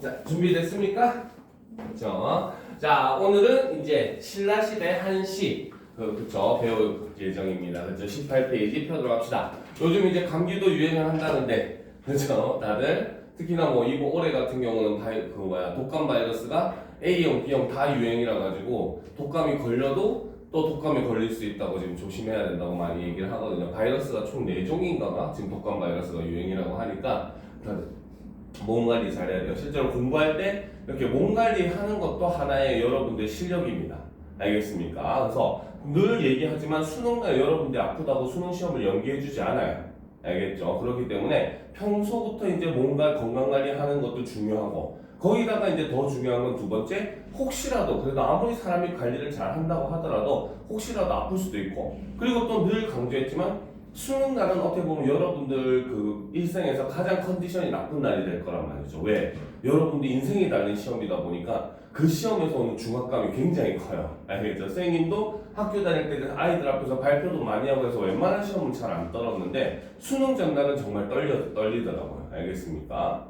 자, 준비됐습니까? 그렇죠. 자, 오늘은 이제 신라시대 한시 그쵸 배울 예정입니다. 그렇죠. 18페이지 펴 들어갑시다. 요즘 이제 감기도 유행을 한다는데 그렇죠. 다들 특히나 뭐 이번 올해 같은 경우는 독감 바이러스가 A형, B형 다 유행이라 가지고 독감이 걸려도 또 독감에 걸릴 수 있다고 지금 조심해야 된다고 많이 얘기를 하거든요. 바이러스가 총 4종인가가 지금 독감 바이러스가 유행이라고 하니까 다들 몸 관리 잘해야 돼요. 실제로 공부할 때 이렇게 몸 관리하는 것도 하나의 여러분들의 실력입니다. 알겠습니까? 그래서 늘 얘기하지만 수능날 여러분들이 아프다고 수능 시험을 연기해주지 않아요. 알겠죠? 그렇기 때문에 평소부터 이제 뭔가 건강 관리하는 것도 중요하고 거기다가 이제 더 중요한 건 두 번째, 혹시라도 그래도 아무리 사람이 관리를 잘 한다고 하더라도 혹시라도 아플 수도 있고 그리고 또 늘 강조했지만 수능 날은 어떻게 보면 여러분들 그 일생에서 가장 컨디션이 나쁜 날이 될 거란 말이죠. 왜? 여러분들 인생이 달린 시험이다 보니까 그 시험에서 오는 중압감이 굉장히 커요. 알겠죠? 선생님도 학교 다닐 때 아이들 앞에서 발표도 많이 하고 해서 웬만한 시험은 잘 안 떨었는데 수능 전날은 정말 떨리더라고요. 알겠습니까?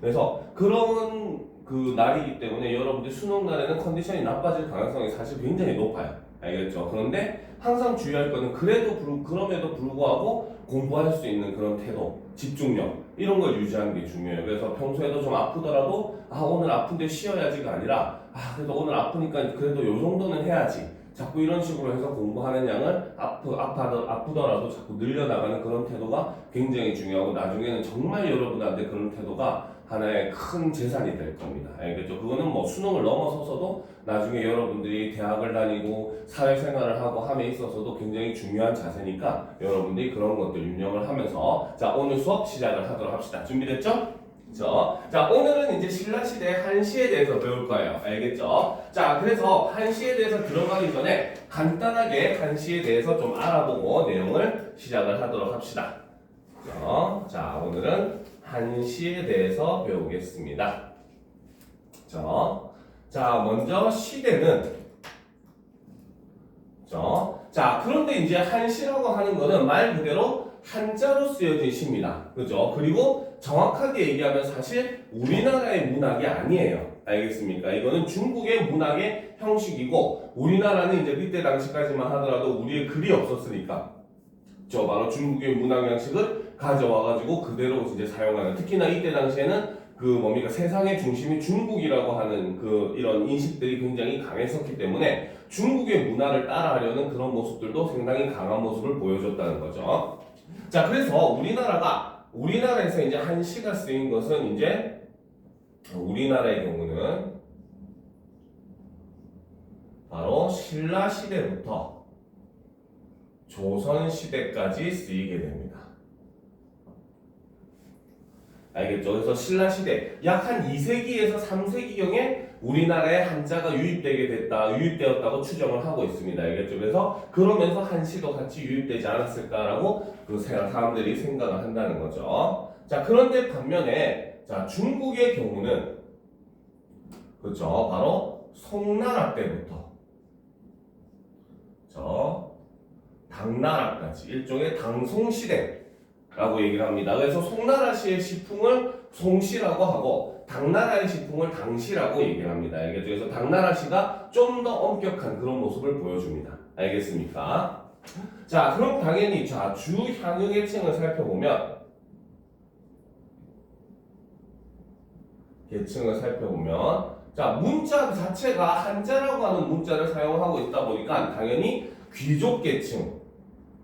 그래서 그런 그 날이기 때문에 여러분들 수능 날에는 컨디션이 나빠질 가능성이 사실 굉장히 높아요. 알겠죠? 그런데 항상 주의할 거는 그럼에도 불구하고 공부할 수 있는 그런 태도, 집중력 이런 걸 유지하는 게 중요해요. 그래서 평소에도 좀 아프더라도 오늘 아픈데 쉬어야지가 아니라 그래도 오늘 아프니까 그래도 요 정도는 해야지. 자꾸 이런 식으로 해서 공부하는 양을 아프더라도 자꾸 늘려나가는 그런 태도가 굉장히 중요하고 나중에는 정말 여러분한테 그런 태도가 하나의 큰 재산이 될 겁니다. 알겠죠? 그거는 뭐 수능을 넘어서서도 나중에 여러분들이 대학을 다니고 사회생활을 하고 함에 있어서도 굉장히 중요한 자세니까 여러분들이 그런 것들 유념을 하면서 자 오늘 수업 시작을 하도록 합시다. 준비됐죠? 그렇죠? 자 오늘은 이제 신라시대 한시에 대해서 배울 거예요. 알겠죠? 자 그래서 한시에 대해서 들어가기 전에 간단하게 한시에 대해서 좀 알아보고 내용을 시작을 하도록 합시다. 그렇죠? 자 오늘은 한시에 대해서 배우겠습니다. 그렇죠? 자 먼저 시대는 그렇죠? 자 그런데 이제 한시라고 하는 거는 말 그대로 한자로 쓰여진 시입니다. 그죠? 그리고 정확하게 얘기하면 사실 우리나라의 문학이 아니에요. 알겠습니까? 이거는 중국의 문학의 형식이고 우리나라는 이제 그때 당시까지만 하더라도 우리의 글이 없었으니까 저 바로 중국의 문학 양식을 가져와가지고 그대로 이제 사용하는 특히나 이때 당시에는 세상의 중심이 중국이라고 하는 이런 인식들이 굉장히 강했었기 때문에 중국의 문화를 따라하려는 그런 모습들도 상당히 강한 모습을 보여줬다는 거죠. 자, 그래서 우리나라에서 이제 한시가 쓰인 것은 이제 우리나라의 경우는 바로 신라 시대부터 조선 시대까지 쓰이게 됩니다. 알겠죠? 그래서 신라 시대 약 한 2세기에서 3세기경에 우리나라에 한자가 유입되었다고 추정을 하고 있습니다. 알겠죠? 그래서 그러면서 한시도 같이 유입되지 않았을까라고 사람들이 생각을 한다는 거죠. 자, 그런데 반면에 자, 중국의 경우는 그렇죠? 바로 송나라 때부터 당나라까지 일종의 당송시대라고 얘기를 합니다. 그래서 송나라시의 시풍을 송시라고 하고 당나라의 시풍을 당시라고 얘기를 합니다. 알겠죠? 그래서 당나라시가 좀 더 엄격한 그런 모습을 보여줍니다. 알겠습니까? 자, 그럼 당연히 주향유 계층을 살펴보면 자, 문자 자체가 한자라고 하는 문자를 사용하고 있다 보니까 당연히 귀족계층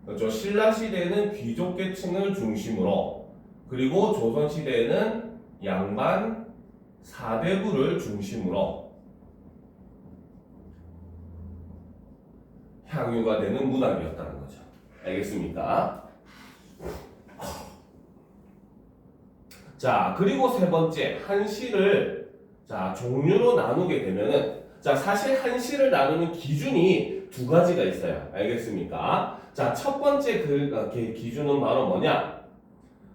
그렇죠. 신라시대에는 귀족계층을 중심으로 그리고 조선시대에는 양반 사대부를 중심으로 향유가 되는 문학이었다는 거죠. 알겠습니까? 자, 그리고 세 번째 한시를 종류로 나누게 되면은 사실 한시를 나누는 기준이 두 가지가 있어요. 알겠습니까? 자, 첫 번째 기준은 바로 뭐냐?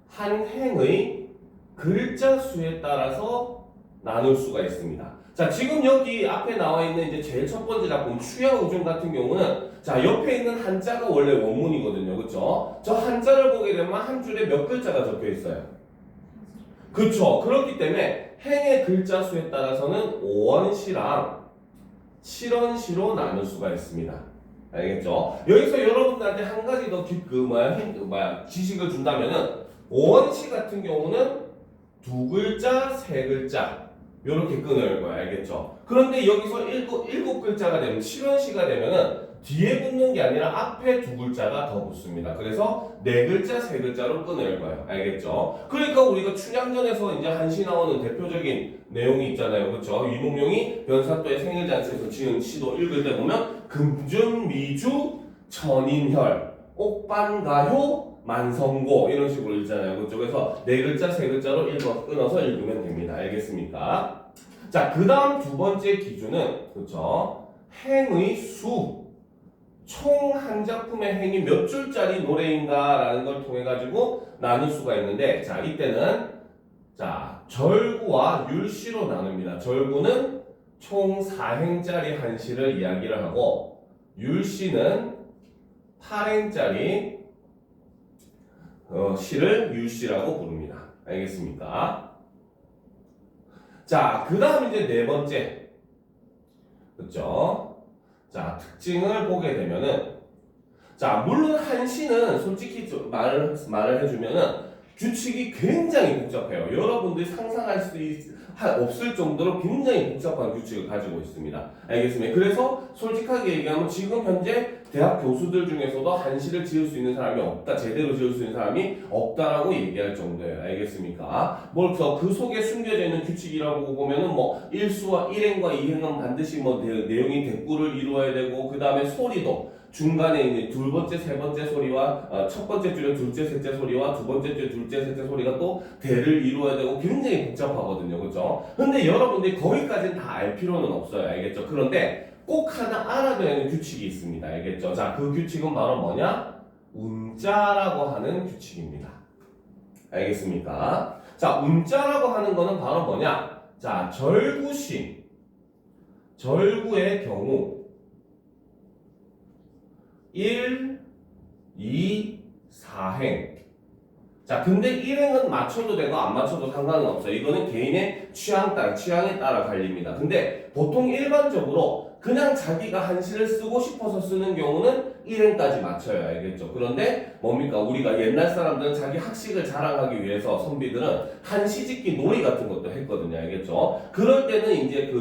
한 행의 글자 수에 따라서 나눌 수가 있습니다. 자, 지금 여기 앞에 나와 있는 이제 제일 첫 번째 작품 추야오중 같은 경우는 옆에 있는 한자가 원래 원문이거든요. 그렇죠? 저 한자를 보게 되면 한 줄에 몇 글자가 적혀 있어요. 그렇죠. 그렇기 때문에 행의 글자 수에 따라서는 5원시랑 7원시로 나눌 수가 있습니다. 알겠죠? 여기서 여러분들한테 한 가지 더 지식을 준다면은 5원시 같은 경우는 두 글자, 세 글자 요렇게 끊을 거야. 알겠죠? 그런데 여기서 일곱 글자가 되면 7원시가 되면은 뒤에 붙는 게 아니라 앞에 두 글자가 더 붙습니다. 그래서 네 글자, 세 글자로 끊을 거예요. 알겠죠? 그러니까 우리가 춘향전에서 이제 한시 나오는 대표적인 내용이 있잖아요. 그렇죠? 이몽룡이 변사또의 생일잔치에서 지은 시도 읽을 때 보면 금준, 미주, 천인혈, 옥반가효, 만성고 이런 식으로 읽잖아요. 그렇죠? 그래서 네 글자, 세 글자로 끊어서 읽으면 됩니다. 알겠습니까? 자, 그 다음 두 번째 기준은 그렇죠? 행의 수. 총 한 작품의 행이 몇 줄짜리 노래인가라는 걸 통해 가지고 나눌 수가 있는데, 자 이때는 자 절구와 율시로 나눕니다. 절구는 총 4행짜리 한 시를 이야기를 하고, 율시는 8행짜리 시를 율시라고 부릅니다. 알겠습니까? 자, 그 다음 이제 네 번째, 그렇죠? 자, 특징을 보게 되면은, 자, 물론 한시는 솔직히 말을 해주면은 규칙이 굉장히 복잡해요. 여러분들이 상상할 수 없을 정도로 굉장히 복잡한 규칙을 가지고 있습니다. 알겠습니다. 그래서 솔직하게 얘기하면 지금 현재 대학 교수들 중에서도 한시를 지을 수 있는 사람이 없다, 제대로 지을 수 있는 사람이 없다라고 얘기할 정도예요. 알겠습니까? 그 속에 숨겨져 있는 규칙이라고 보면은 일수와 일행과 이행은 반드시 내용이 대꾸를 이루어야 되고, 그 다음에 소리도 중간에 있는 두 번째, 세 번째 소리와 첫 번째 줄에 둘째, 셋째 소리와 두 번째 줄에 둘째, 셋째 소리가 또 대를 이루어야 되고 굉장히 복잡하거든요. 그렇죠? 근데 여러분들이 거기까지는 다 알 필요는 없어요. 알겠죠? 그런데 꼭 하나 알아둬야 하는 규칙이 있습니다. 알겠죠? 자, 그 규칙은 바로 뭐냐? 운자라고 하는 규칙입니다. 알겠습니까? 자, 운자라고 하는 거는 바로 뭐냐? 자, 절구시, 절구의 경우 1, 2, 4행. 자, 근데 1행은 맞춰도 되고 안 맞춰도 상관은 없어요. 이거는 개인의 취향에 따라 갈립니다. 근데 보통 일반적으로 그냥 자기가 한시를 쓰고 싶어서 쓰는 경우는 1행까지 맞춰요. 알겠죠? 그런데 우리가 옛날 사람들은 자기 학식을 자랑하기 위해서 선비들은 한시 짓기 놀이 같은 것도 했거든요. 알겠죠? 그럴 때는 이제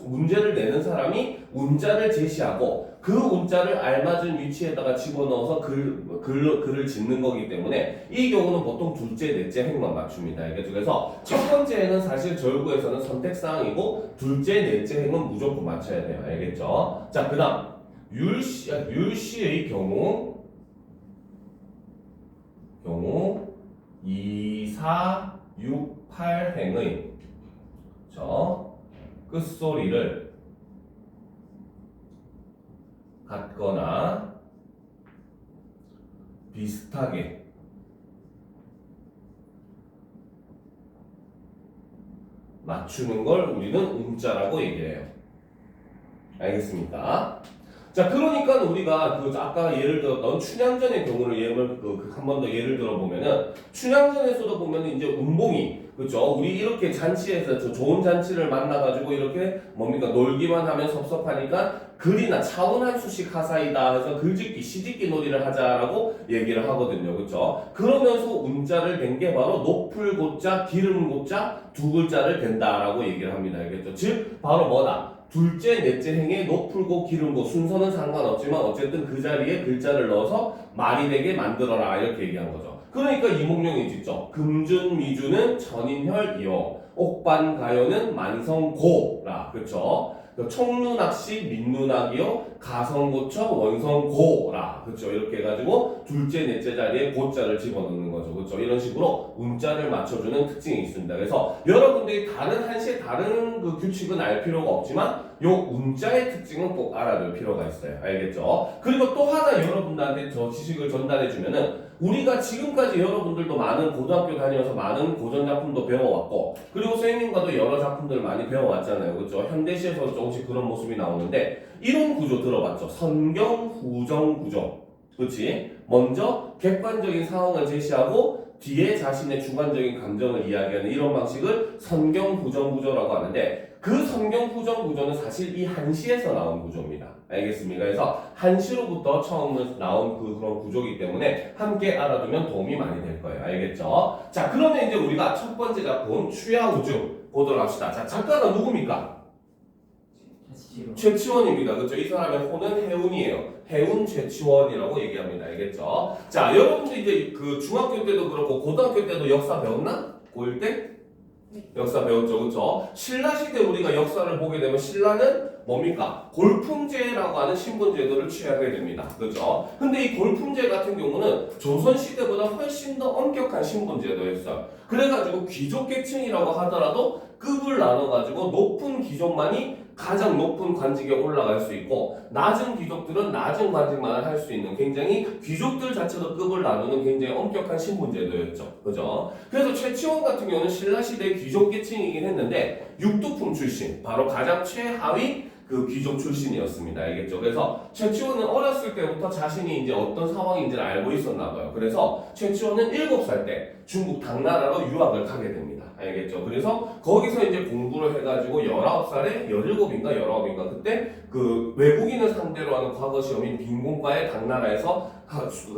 문제를 내는 사람이 운자를 제시하고 그 운자를 알맞은 위치에다가 집어넣어서 글을 짓는 거기 때문에 이 경우는 보통 둘째, 넷째 행만 맞춥니다. 알겠죠? 그래서 첫 번째 행은 사실 절구에서는 선택사항이고 둘째, 넷째 행은 무조건 맞춰야 돼요. 알겠죠? 자, 그 다음 율시의 경우 2, 4, 6, 8행의 끝소리를 같거나 비슷하게 맞추는 걸 우리는 운자라고 얘기해요. 알겠습니까? 자, 그러니까 우리가 아까 예를 들었던 춘향전의 경우를 한 번 더 예를 들어보면은, 춘향전에서도 보면 이제 운봉이, 그렇죠? 우리 이렇게 잔치에서 좋은 잔치를 만나가지고 이렇게 놀기만 하면 섭섭하니까 글이나 차원 한 수씩 하사이다 해서 글짓기, 시짓기 놀이를 하자라고 얘기를 하거든요. 그렇죠? 그러면서 운자를 댄 게 바로 높을 고자, 기름 고자 두 글자를 댄다라고 얘기를 합니다. 알겠죠? 즉, 바로 뭐다? 둘째, 넷째 행에 높을고 기름고 순서는 상관없지만 어쨌든 그 자리에 글자를 넣어서 말이 되게 만들어라 이렇게 얘기한 거죠. 그러니까 이몽룡이 짓죠. 금준, 미주는 천인혈이요. 옥반가요는 만성고라. 그렇죠? 총루낙시, 민루낙이요. 가성고처, 원성고라. 그렇죠? 이렇게 해가지고 둘째, 넷째 자리에 고자를 집어넣는 거죠. 그렇죠? 이런 식으로 운자를 맞춰주는 특징이 있습니다. 그래서 여러분들이 한시의 다른 규칙은 알 필요가 없지만 요 운자의 특징은 꼭 알아둘 필요가 있어요. 알겠죠? 그리고 또 하나 여러분들한테 저 지식을 전달해주면은, 우리가 지금까지 여러분들도 많은 고등학교 다니면서 많은 고전 작품도 배워왔고, 그리고 선생님과도 여러 작품들을 많이 배워왔잖아요. 그렇죠? 현대시에서 조금씩 그런 모습이 나오는데, 이런 구조 들어봤죠? 선경, 후정 구조. 그렇지? 먼저 객관적인 상황을 제시하고 뒤에 자신의 주관적인 감정을 이야기하는 이런 방식을 선경부정구조라고 하는데 그 선경부정구조는 사실 이 한시에서 나온 구조입니다. 알겠습니까? 그래서 한시로부터 처음 나온 그런 구조이기 때문에 함께 알아두면 도움이 많이 될 거예요. 알겠죠? 자, 그러면 이제 우리가 첫 번째 작품 추야우중 보도록 합시다. 자, 작가가 누굽니까? 최치원입니다. 그렇죠? 이 사람의 호는 해운이에요. 해운 최치원이라고 얘기합니다. 알겠죠? 자, 여러분들 이제 그 중학교 때도 그렇고 고등학교 때도 역사 배웠나? 고1 때? 역사 배웠죠. 그렇죠? 신라시대 우리가 역사를 보게 되면 신라는 뭡니까? 골품제라고 하는 신분제도를 취하게 됩니다. 그렇죠? 근데 이 골품제 같은 경우는 조선시대보다 훨씬 더 엄격한 신분제도였어요. 그래가지고 귀족계층이라고 하더라도 급을 나눠가지고 높은 귀족만이 가장 높은 관직에 올라갈 수 있고 낮은 귀족들은 낮은 관직만을 할 수 있는 굉장히 귀족들 자체도 급을 나누는 굉장히 엄격한 신분제도였죠. 그죠? 그래서 최치원 같은 경우는 신라시대 귀족계층이긴 했는데 육두품 출신, 바로 가장 최하위 그 귀족 출신이었습니다. 알겠죠? 그래서 최치원은 어렸을 때부터 자신이 이제 어떤 상황인지를 알고 있었나 봐요. 그래서 최치원은 7살 때 중국 당나라로 유학을 가게 됩니다. 알겠죠? 그래서 거기서 이제 공부를 해가지고 19살에 17인가 19인가 그때 그 외국인을 상대로 하는 과거 시험인 빈공과의 당나라에서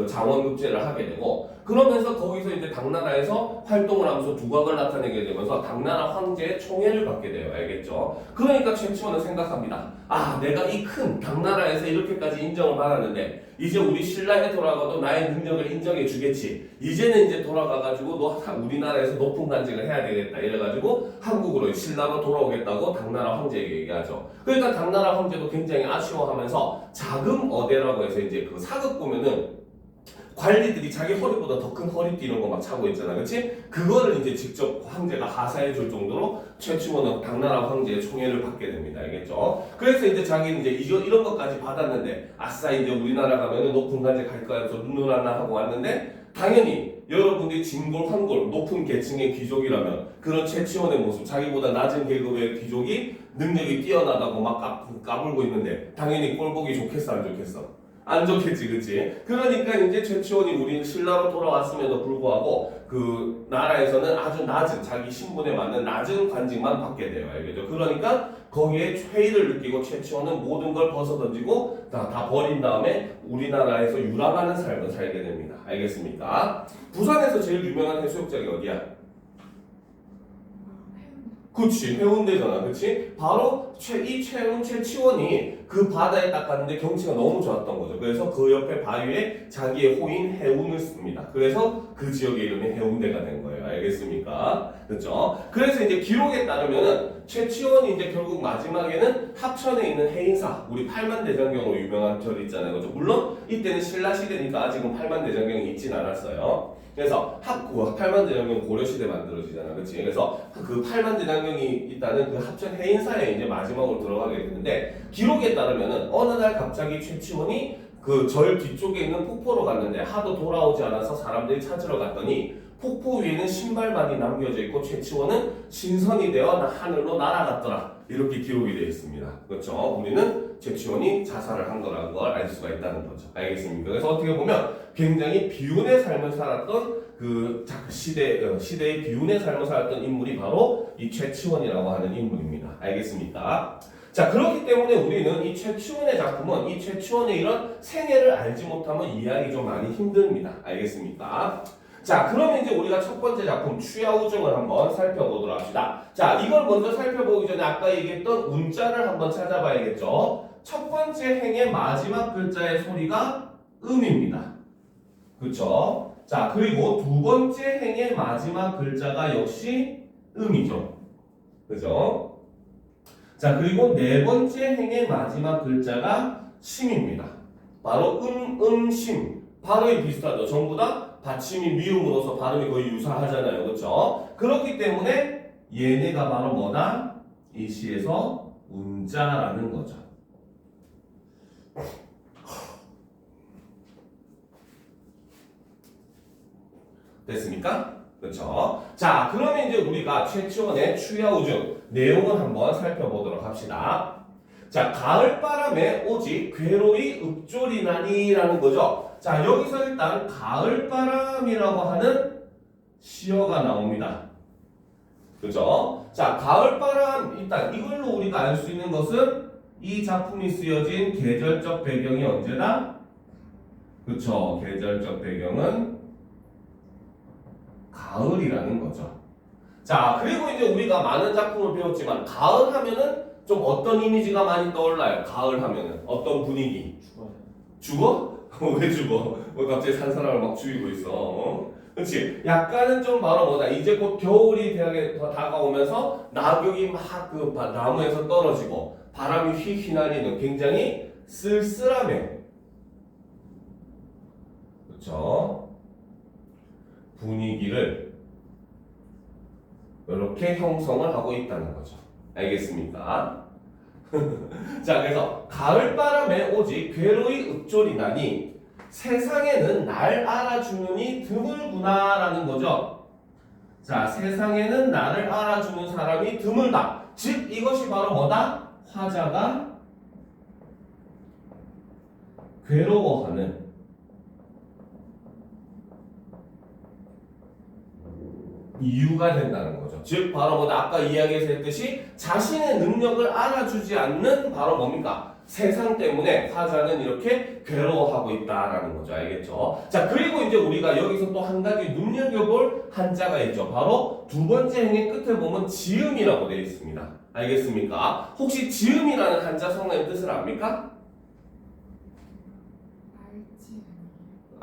장원급제를 하게 되고 그러면서 거기서 이제 당나라에서 활동을 하면서 두각을 나타내게 되면서 당나라 황제의 총애를 받게 돼요. 알겠죠? 그러니까 최치원은 생각합니다. 아, 내가 이 큰 당나라에서 이렇게까지 인정을 받았는데 이제 우리 신라에 돌아가도 나의 능력을 인정해 주겠지. 이제는 이제 돌아가가지고 너 우리나라에서 높은 관직을 해야 되겠다. 이래가지고 한국으로 신라로 돌아오겠다고 당나라 황제에게 얘기하죠. 그러니까 당나라 황제도 굉장히 아쉬워하면서 자금어대라고 해서 이제 그 사극 보면은 관리들이 자기 허리보다 더 큰 허리띠 이런 거 막 차고 있잖아, 그렇지? 그거를 이제 직접 황제가 하사해 줄 정도로 최치원은 당나라 황제의 총애를 받게 됩니다, 알겠죠? 그래서 이제 자기는 이제 이런 것까지 받았는데 아싸 이제 우리나라 가면은 높은 관직 갈 거야 해서 눈을 하나 하고 왔는데 당연히 여러분들이 진골 환골 높은 계층의 귀족이라면 그런 최치원의 모습, 자기보다 낮은 계급의 귀족이 능력이 뛰어나다고 막 까불고 있는데 당연히 꼴 보기 좋겠어, 안 좋겠어? 안 좋겠지, 그치? 그러니까 이제 최치원이 우리 신라로 돌아왔음에도 불구하고 그 나라에서는 아주 낮은 자기 신분에 맞는 낮은 관직만 받게 돼요, 알겠죠? 그러니까 거기에 회의를 느끼고 최치원은 모든 걸 벗어던지고 다 버린 다음에 우리나라에서 유락하는 삶을 살게 됩니다. 알겠습니까? 부산에서 제일 유명한 해수욕장이 어디야? 그치, 해운대잖아, 그치? 바로 이 최치원이 그 바다에 딱 갔는데 경치가 너무 좋았던 거죠. 그래서 그 옆에 바위에 자기의 호인 해운을 씁니다. 그래서 그 지역의 이름이 해운대가 된 거예요. 알겠습니까? 그렇죠? 그래서 이제 기록에 따르면은 최치원이 이제 결국 마지막에는 합천에 있는 해인사, 우리 팔만대장경으로 유명한 절 있잖아요. 그렇죠? 물론 이때는 신라 시대니까 아직은 팔만대장경이 있진 않았어요. 그래서 팔만대장경 고려시대 만들어지잖아, 그렇지? 그래서 그 팔만대장경이 있다는 그 합천 해인사에 이제 마지막으로 들어가게 되는데 기록에 따르면은 어느 날 갑자기 최치원이 그 절 뒤쪽에 있는 폭포로 갔는데 하도 돌아오지 않아서 사람들이 찾으러 갔더니 폭포 위에는 신발만이 남겨져 있고 최치원은 신선이 되어 하늘로 날아갔더라. 이렇게 기록이 되어 있습니다. 그렇죠? 우리는 최치원이 자살을 한 거라는 걸 알 수가 있다는 거죠. 알겠습니까? 그래서 어떻게 보면 굉장히 비운의 삶을 살았던 그 시대의 비운의 삶을 살았던 인물이 바로 이 최치원이라고 하는 인물입니다. 알겠습니까? 자, 그렇기 때문에 우리는 이 최치원의 작품은 이 최치원의 이런 생애를 알지 못하면 이해하기 좀 많이 힘듭니다. 알겠습니까? 자, 그러면 이제 우리가 첫 번째 작품 추야우증을 한번 살펴보도록 합시다. 자, 이걸 먼저 살펴보기 전에 아까 얘기했던 운자를 한번 찾아봐야겠죠. 첫 번째 행의 마지막 글자의 소리가 음입니다. 그렇죠? 자, 그리고 두 번째 행의 마지막 글자가 역시 음이죠. 그죠? 자, 그리고 네 번째 행의 마지막 글자가 심입니다. 바로 심. 발음이 비슷하죠. 전부 다 받침이 미음으로서 발음이 거의 유사하잖아요. 그렇죠? 그렇기 때문에 얘네가 바로 뭐다? 이 시에서 운자라는 거죠. 됐습니까? 그렇죠? 자, 그러면 이제 우리가 최치원의 추야우증 내용을 한번 살펴보도록 합시다. 자, 가을바람에 오직 괴로이 읍조리나니라는 거죠. 자, 여기서 일단 가을바람이라고 하는 시어가 나옵니다. 그죠? 자, 가을바람, 일단 이걸로 우리가 알 수 있는 것은 이 작품이 쓰여진 계절적 배경이 언제다? 그쵸? 계절적 배경은 가을이라는 거죠. 자, 그리고 이제 우리가 많은 작품을 배웠지만 가을 하면은 좀 어떤 이미지가 많이 떠올라요? 가을 하면은 어떤 분위기? 죽어? 왜 죽어? 왜 갑자기 산 사람을 막 죽이고 있어? 그렇지? 약간은 좀 바로 뭐다? 이제 곧 겨울이 대학에 더 다가오면서 낙엽이 막 그 나무에서 떨어지고 바람이 휙 휘날리는 굉장히 쓸쓸함에, 그렇죠? 분위기를 이렇게 형성을 하고 있다는 거죠. 알겠습니까? 자, 그래서 가을바람에 오직 괴로이 읊조리 나니 세상에는 날 알아주느니 드물구나라는 거죠. 자, 세상에는 나를 알아주는 사람이 드물다. 즉 이것이 바로 뭐다? 화자가 괴로워하는 이유가 된다는 거죠. 즉 바로 뭐다? 아까 이야기에서 했듯이 자신의 능력을 알아주지 않는 바로 뭡니까? 세상 때문에 화자는 이렇게 괴로워하고 있다라는 거죠. 알겠죠? 자, 그리고 이제 우리가 여기서 또 한 가지 눈여겨볼 한자가 있죠. 바로 두 번째 행의 끝에 보면 지음이라고 되어 있습니다. 알겠습니까? 혹시 지음이라는 한자 성의 뜻을 압니까?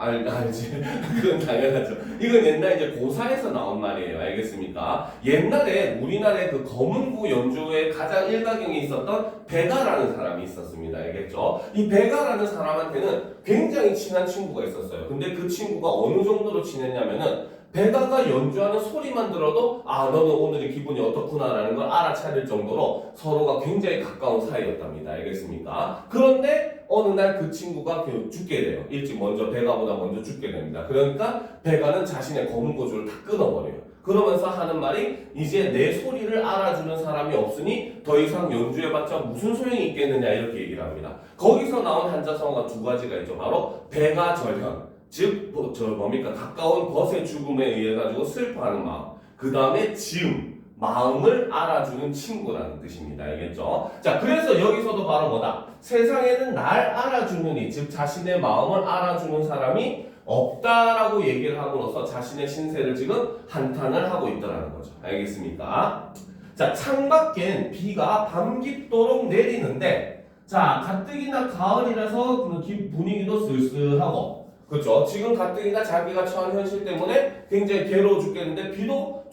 알지. 그건 당연하죠. 이건 옛날 이제 고사에서 나온 말이에요. 알겠습니까? 옛날에 우리나라의 그 검은구 연주에 가장 일가경에 있었던 배가라는 사람이 있었습니다. 알겠죠? 이 배가라는 사람한테는 굉장히 친한 친구가 있었어요. 근데 그 친구가 어느 정도로 친했냐면은 배가가 연주하는 소리만 들어도 아, 너는 오늘의 기분이 어떻구나라는 걸 알아차릴 정도로 서로가 굉장히 가까운 사이였답니다. 알겠습니까? 그런데 어느 날 그 친구가 죽게 돼요. 일찍 먼저 배가보다 먼저 죽게 됩니다. 그러니까 배가는 자신의 검은 고주를 다 끊어버려요. 그러면서 하는 말이 이제 내 소리를 알아주는 사람이 없으니 더 이상 연주해봤자 무슨 소용이 있겠느냐 이렇게 얘기를 합니다. 거기서 나온 한자성어가 두 가지가 있죠. 바로 배가절현, 즉 뭡니까? 가까운 벗의 죽음에 의해 가지고 슬퍼하는 마음. 그 다음에 지음, 마음을 알아주는 친구라는 뜻입니다. 알겠죠? 자, 그래서 여기서도 바로 뭐다? 세상에는 날 알아주느니, 즉 자신의 마음을 알아주는 사람이 없다라고 얘기를 함으로써 자신의 신세를 지금 한탄을 하고 있다는 거죠. 알겠습니까? 자, 창밖엔 비가 밤 깊도록 내리는데, 자, 가뜩이나 가을이라서 분위기도 쓸쓸하고, 그렇죠? 지금 가뜩이나 자기가 처한 현실 때문에 굉장히 괴로워 죽겠는데 비도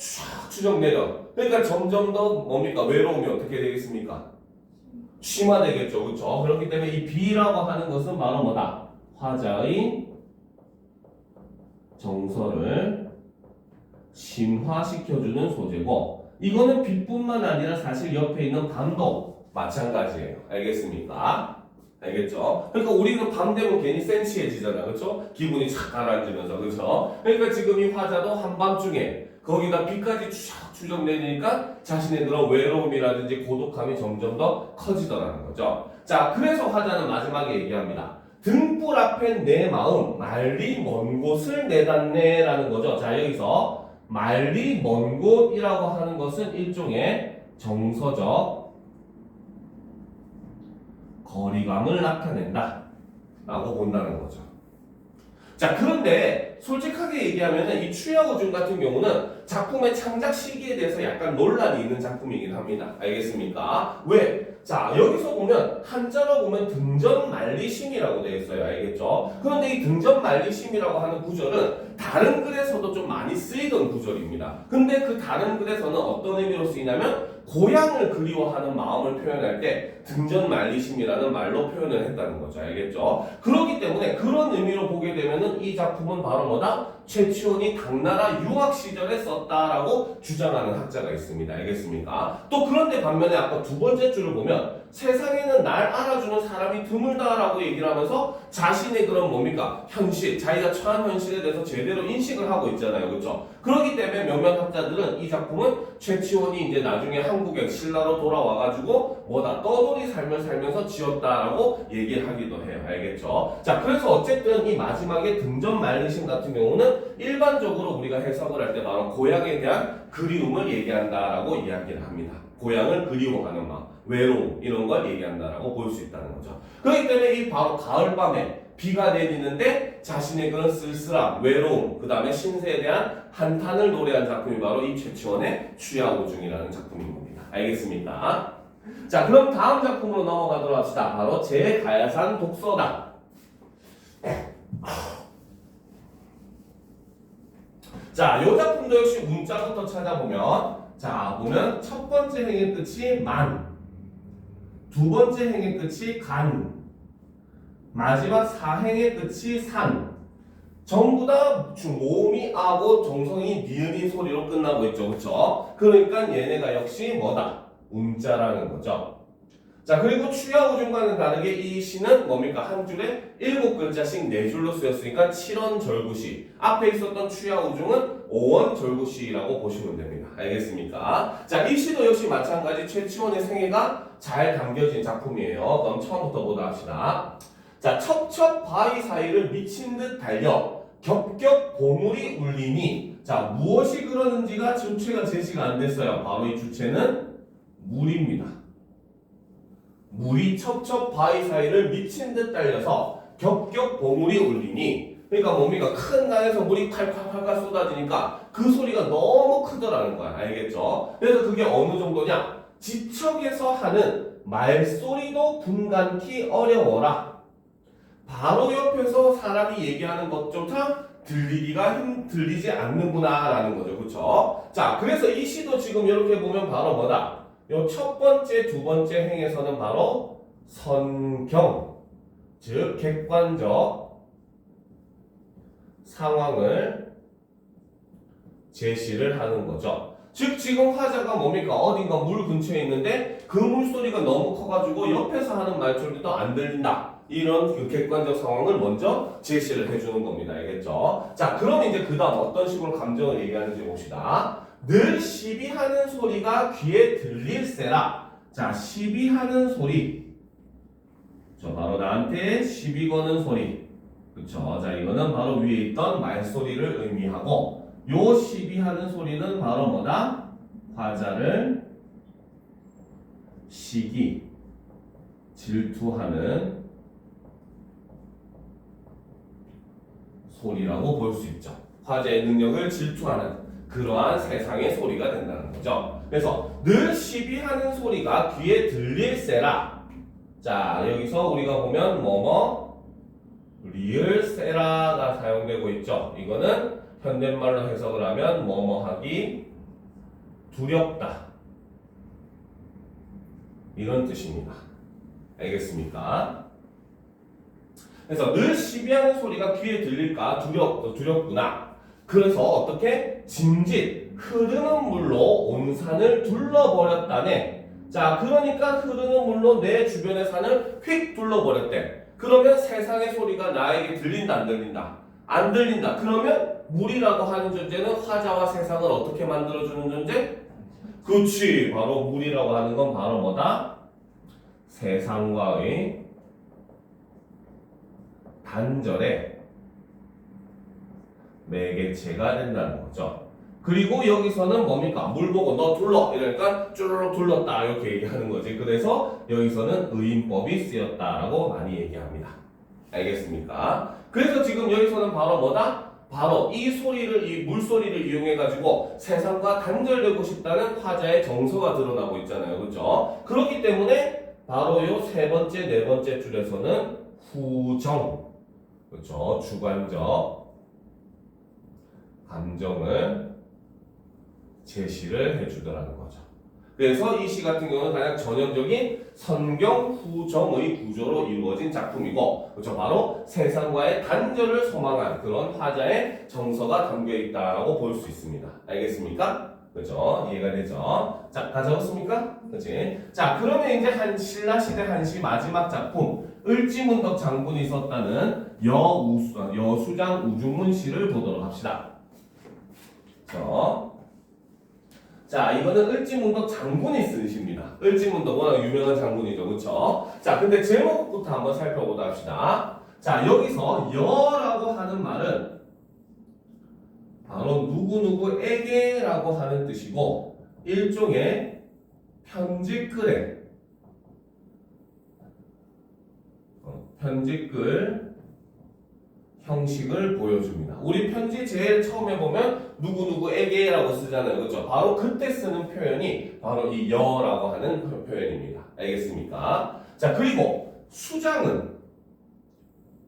추적 내려. 그러니까 점점 더 뭡니까? 외로움이 어떻게 되겠습니까? 심화되겠죠. 그렇죠? 그렇기 때문에 이 비라고 하는 것은 바로 뭐다? 화자의 정서를 심화시켜주는 소재고, 이거는 빛뿐만 아니라 사실 옆에 있는 밤도 마찬가지예요. 알겠습니까? 알겠죠? 그러니까 우리는 밤 되면 괜히 센치해지잖아. 그렇죠? 기분이 착 가라앉으면서. 그렇죠? 그러니까 지금 이 화자도 한밤중에 거기다 비까지 추적 내리니까 자신의 그런 외로움이라든지 고독함이 점점 더 커지더라는 거죠. 자, 그래서 화자는 마지막에 얘기합니다. 등불 앞에 내 마음 말리 먼 곳을 내닫네 라는 거죠. 자, 여기서 말리 먼 곳이라고 하는 것은 일종의 정서적 거리감을 나타낸다 라고 본다는 거죠. 자, 그런데 솔직하게 얘기하면 이 추야오준 같은 경우는 작품의 창작 시기에 대해서 약간 논란이 있는 작품이긴 합니다. 알겠습니까? 왜? 자, 여기서 보면 한자로 보면 등전만리심이라고 되어 있어요. 알겠죠? 그런데 이 등전만리심이라고 하는 구절은 다른 글에서도 좀 많이 쓰이던 구절입니다. 근데 그 다른 글에서는 어떤 의미로 쓰이냐면 고향을 그리워하는 마음을 표현할 때 등전만리심이라는 말로 표현을 했다는 거죠. 알겠죠? 그렇기 때문에 그런 의미로 보게 되면은 이 작품은 바로 뭐다? 최치원이 당나라 유학 시절에 썼다라고 주장하는 학자가 있습니다. 알겠습니까? 또 그런데 반면에 아까 두 번째 줄을 보면 세상에는 날 알아주는 사람이 드물다라고 얘기를 하면서 자신의 그런 뭡니까? 현실, 자기가 처한 현실에 대해서 제대로 인식을 하고 있잖아요. 그렇죠? 그렇기 때문에 몇몇 학자들은 이 작품은 최치원이 이제 나중에 한국에 신라로 돌아와가지고 뭐다? 떠돌이 삶을 살면서 지었다라고 얘기를 하기도 해요. 알겠죠? 자, 그래서 어쨌든 이 마지막에 등전만리심 같은 경우는 이거는 일반적으로 우리가 해석을 할 때 바로 고향에 대한 그리움을 얘기한다라고 이야기를 합니다. 고향을 그리워하는 마음, 외로움 이런 걸 얘기한다라고 볼 수 있다는 거죠. 그렇기 때문에 이 바로 가을밤에 비가 내리는데 자신의 그런 쓸쓸함, 외로움, 그 다음에 신세에 대한 한탄을 노래한 작품이 바로 이 최치원의 추야오중이라는 작품인 겁니다. 알겠습니까? 자, 그럼 다음 작품으로 넘어가도록 합시다. 바로 제가야산 독서다. 자, 이 작품도 역시 문자부터 찾아보면, 자, 보면 첫 번째 행의 끝이 만, 두 번째 행의 끝이 간, 마지막 사행의 끝이 산. 전부 다 모음이 아고 정성이 니은이 소리로 끝나고 있죠. 그렇죠? 그러니까 얘네가 역시 뭐다? 운자라는 거죠. 자, 그리고 추야오중과는 다르게 이 시는 뭡니까? 한 줄에 7글자씩 4줄로 쓰였으니까 7원절구시. 앞에 있었던 추야오중은 5원절구시라고 보시면 됩니다. 알겠습니까? 자, 이 시도 역시 마찬가지 최치원의 생애가 잘 담겨진 작품이에요. 그럼 처음부터 보도록 합시다. 자, 첩첩 바위 사이를 미친 듯 달려 겹겹 보물이 울리니, 자, 무엇이 그러는지가 주체가 제시가 안 됐어요. 바로 이 주체는 물입니다. 물이 첩첩 바위 사이를 미친 듯 달려서 겹겹 보물이 울리니, 그러니까 뭡니까? 큰 강에서 물이 칼칼칼칼 쏟아지니까 그 소리가 너무 크더라는 거야. 알겠죠? 그래서 그게 어느 정도냐? 지척에서 하는 말소리도 분간키 어려워라. 바로 옆에서 사람이 얘기하는 것조차 들리지 않는구나 라는 거죠. 그쵸? 자, 그래서 이 시도 지금 이렇게 보면 바로 뭐다? 요 첫 번째, 두 번째 행에서는 바로 선경, 즉 객관적 상황을 제시를 하는 거죠. 즉 지금 화자가 뭡니까? 어딘가 물 근처에 있는데 그 물소리가 너무 커가지고 옆에서 하는 말소리도 안 들린다. 이런 그 객관적 상황을 먼저 제시를 해주는 겁니다. 알겠죠? 자, 그럼 이제 그 다음 어떤 식으로 감정을 얘기하는지 봅시다. 늘 시비하는 소리가 귀에 들릴세라. 자, 시비하는 소리. 저 바로 나한테 시비 거는 소리. 그쵸? 자, 이거는 바로 위에 있던 말소리를 의미하고, 요 시비하는 소리는 바로 뭐다? 화자를 시기, 질투하는 소리라고 볼 수 있죠. 화자의 능력을 질투하는 그러한 세상의 소리가 된다는 거죠. 그래서 늘 시비하는 소리가 귀에 들릴세라. 자, 여기서 우리가 보면 뭐뭐 리을세라가 사용되고 있죠. 이거는 현대말로 해석을 하면 뭐뭐 하기 두렵다. 이런 뜻입니다. 알겠습니까? 그래서 늘 시비하는 소리가 귀에 들릴까 두렵구나. 그래서 어떻게? 짐짓 흐르는 물로 온 산을 둘러버렸다네. 자, 그러니까 흐르는 물로 내 주변의 산을 휙 둘러버렸대. 그러면 세상의 소리가 나에게 들린다 안 들린다? 안 들린다. 그러면 물이라고 하는 존재는 화자와 세상을 어떻게 만들어주는 존재? 그렇지. 바로 물이라고 하는 건 바로 뭐다? 세상과의 단절에 매개체가 된다는 거죠. 그리고 여기서는 뭡니까? 물 보고 너 둘러 이러니까 쭈르륵 둘렀다 이렇게 얘기하는 거지. 그래서 여기서는 의인법이 쓰였다라고 많이 얘기합니다. 알겠습니까? 그래서 지금 여기서는 바로 뭐다? 바로 이 소리를, 이 물소리를 이용해 가지고 세상과 단절되고 싶다는 화자의 정서가 드러나고 있잖아요. 그렇죠? 그렇기 때문에 바로 요 세 번째, 네 번째 줄에서는 후정, 그렇죠? 주관적 감정을 제시를 해주더라는 거죠. 그래서 이 시 같은 경우는 가장 전형적인 선경 후정의 구조로 이루어진 작품이고, 그렇죠? 바로 세상과의 단절을 소망한 그런 화자의 정서가 담겨 있다라고 볼 수 있습니다. 알겠습니까? 그렇죠? 이해가 되죠? 자, 다 적었습니까? 그렇지? 자, 그러면 이제 신라시대 한시 마지막 작품 을지문덕 장군이 썼다는 여수장 우중문 시를 보도록 합시다. 자, 이거는 을지문덕 장군이 쓴 시입니다. 을지문덕 워낙 유명한 장군이죠. 그쵸? 자, 근데 제목부터 한번 살펴보도록 합시다. 자, 여기서 여라고 하는 말은 바로 누구누구에게라고 하는 뜻이고 일종의 편집글의 편집글 형식을 보여줍니다. 우리 편지 제일 처음에 보면 누구누구에게라고 쓰잖아요. 그렇죠? 바로 그때 쓰는 표현이 바로 이 여라고 하는 표현입니다. 알겠습니까? 자, 그리고 수장은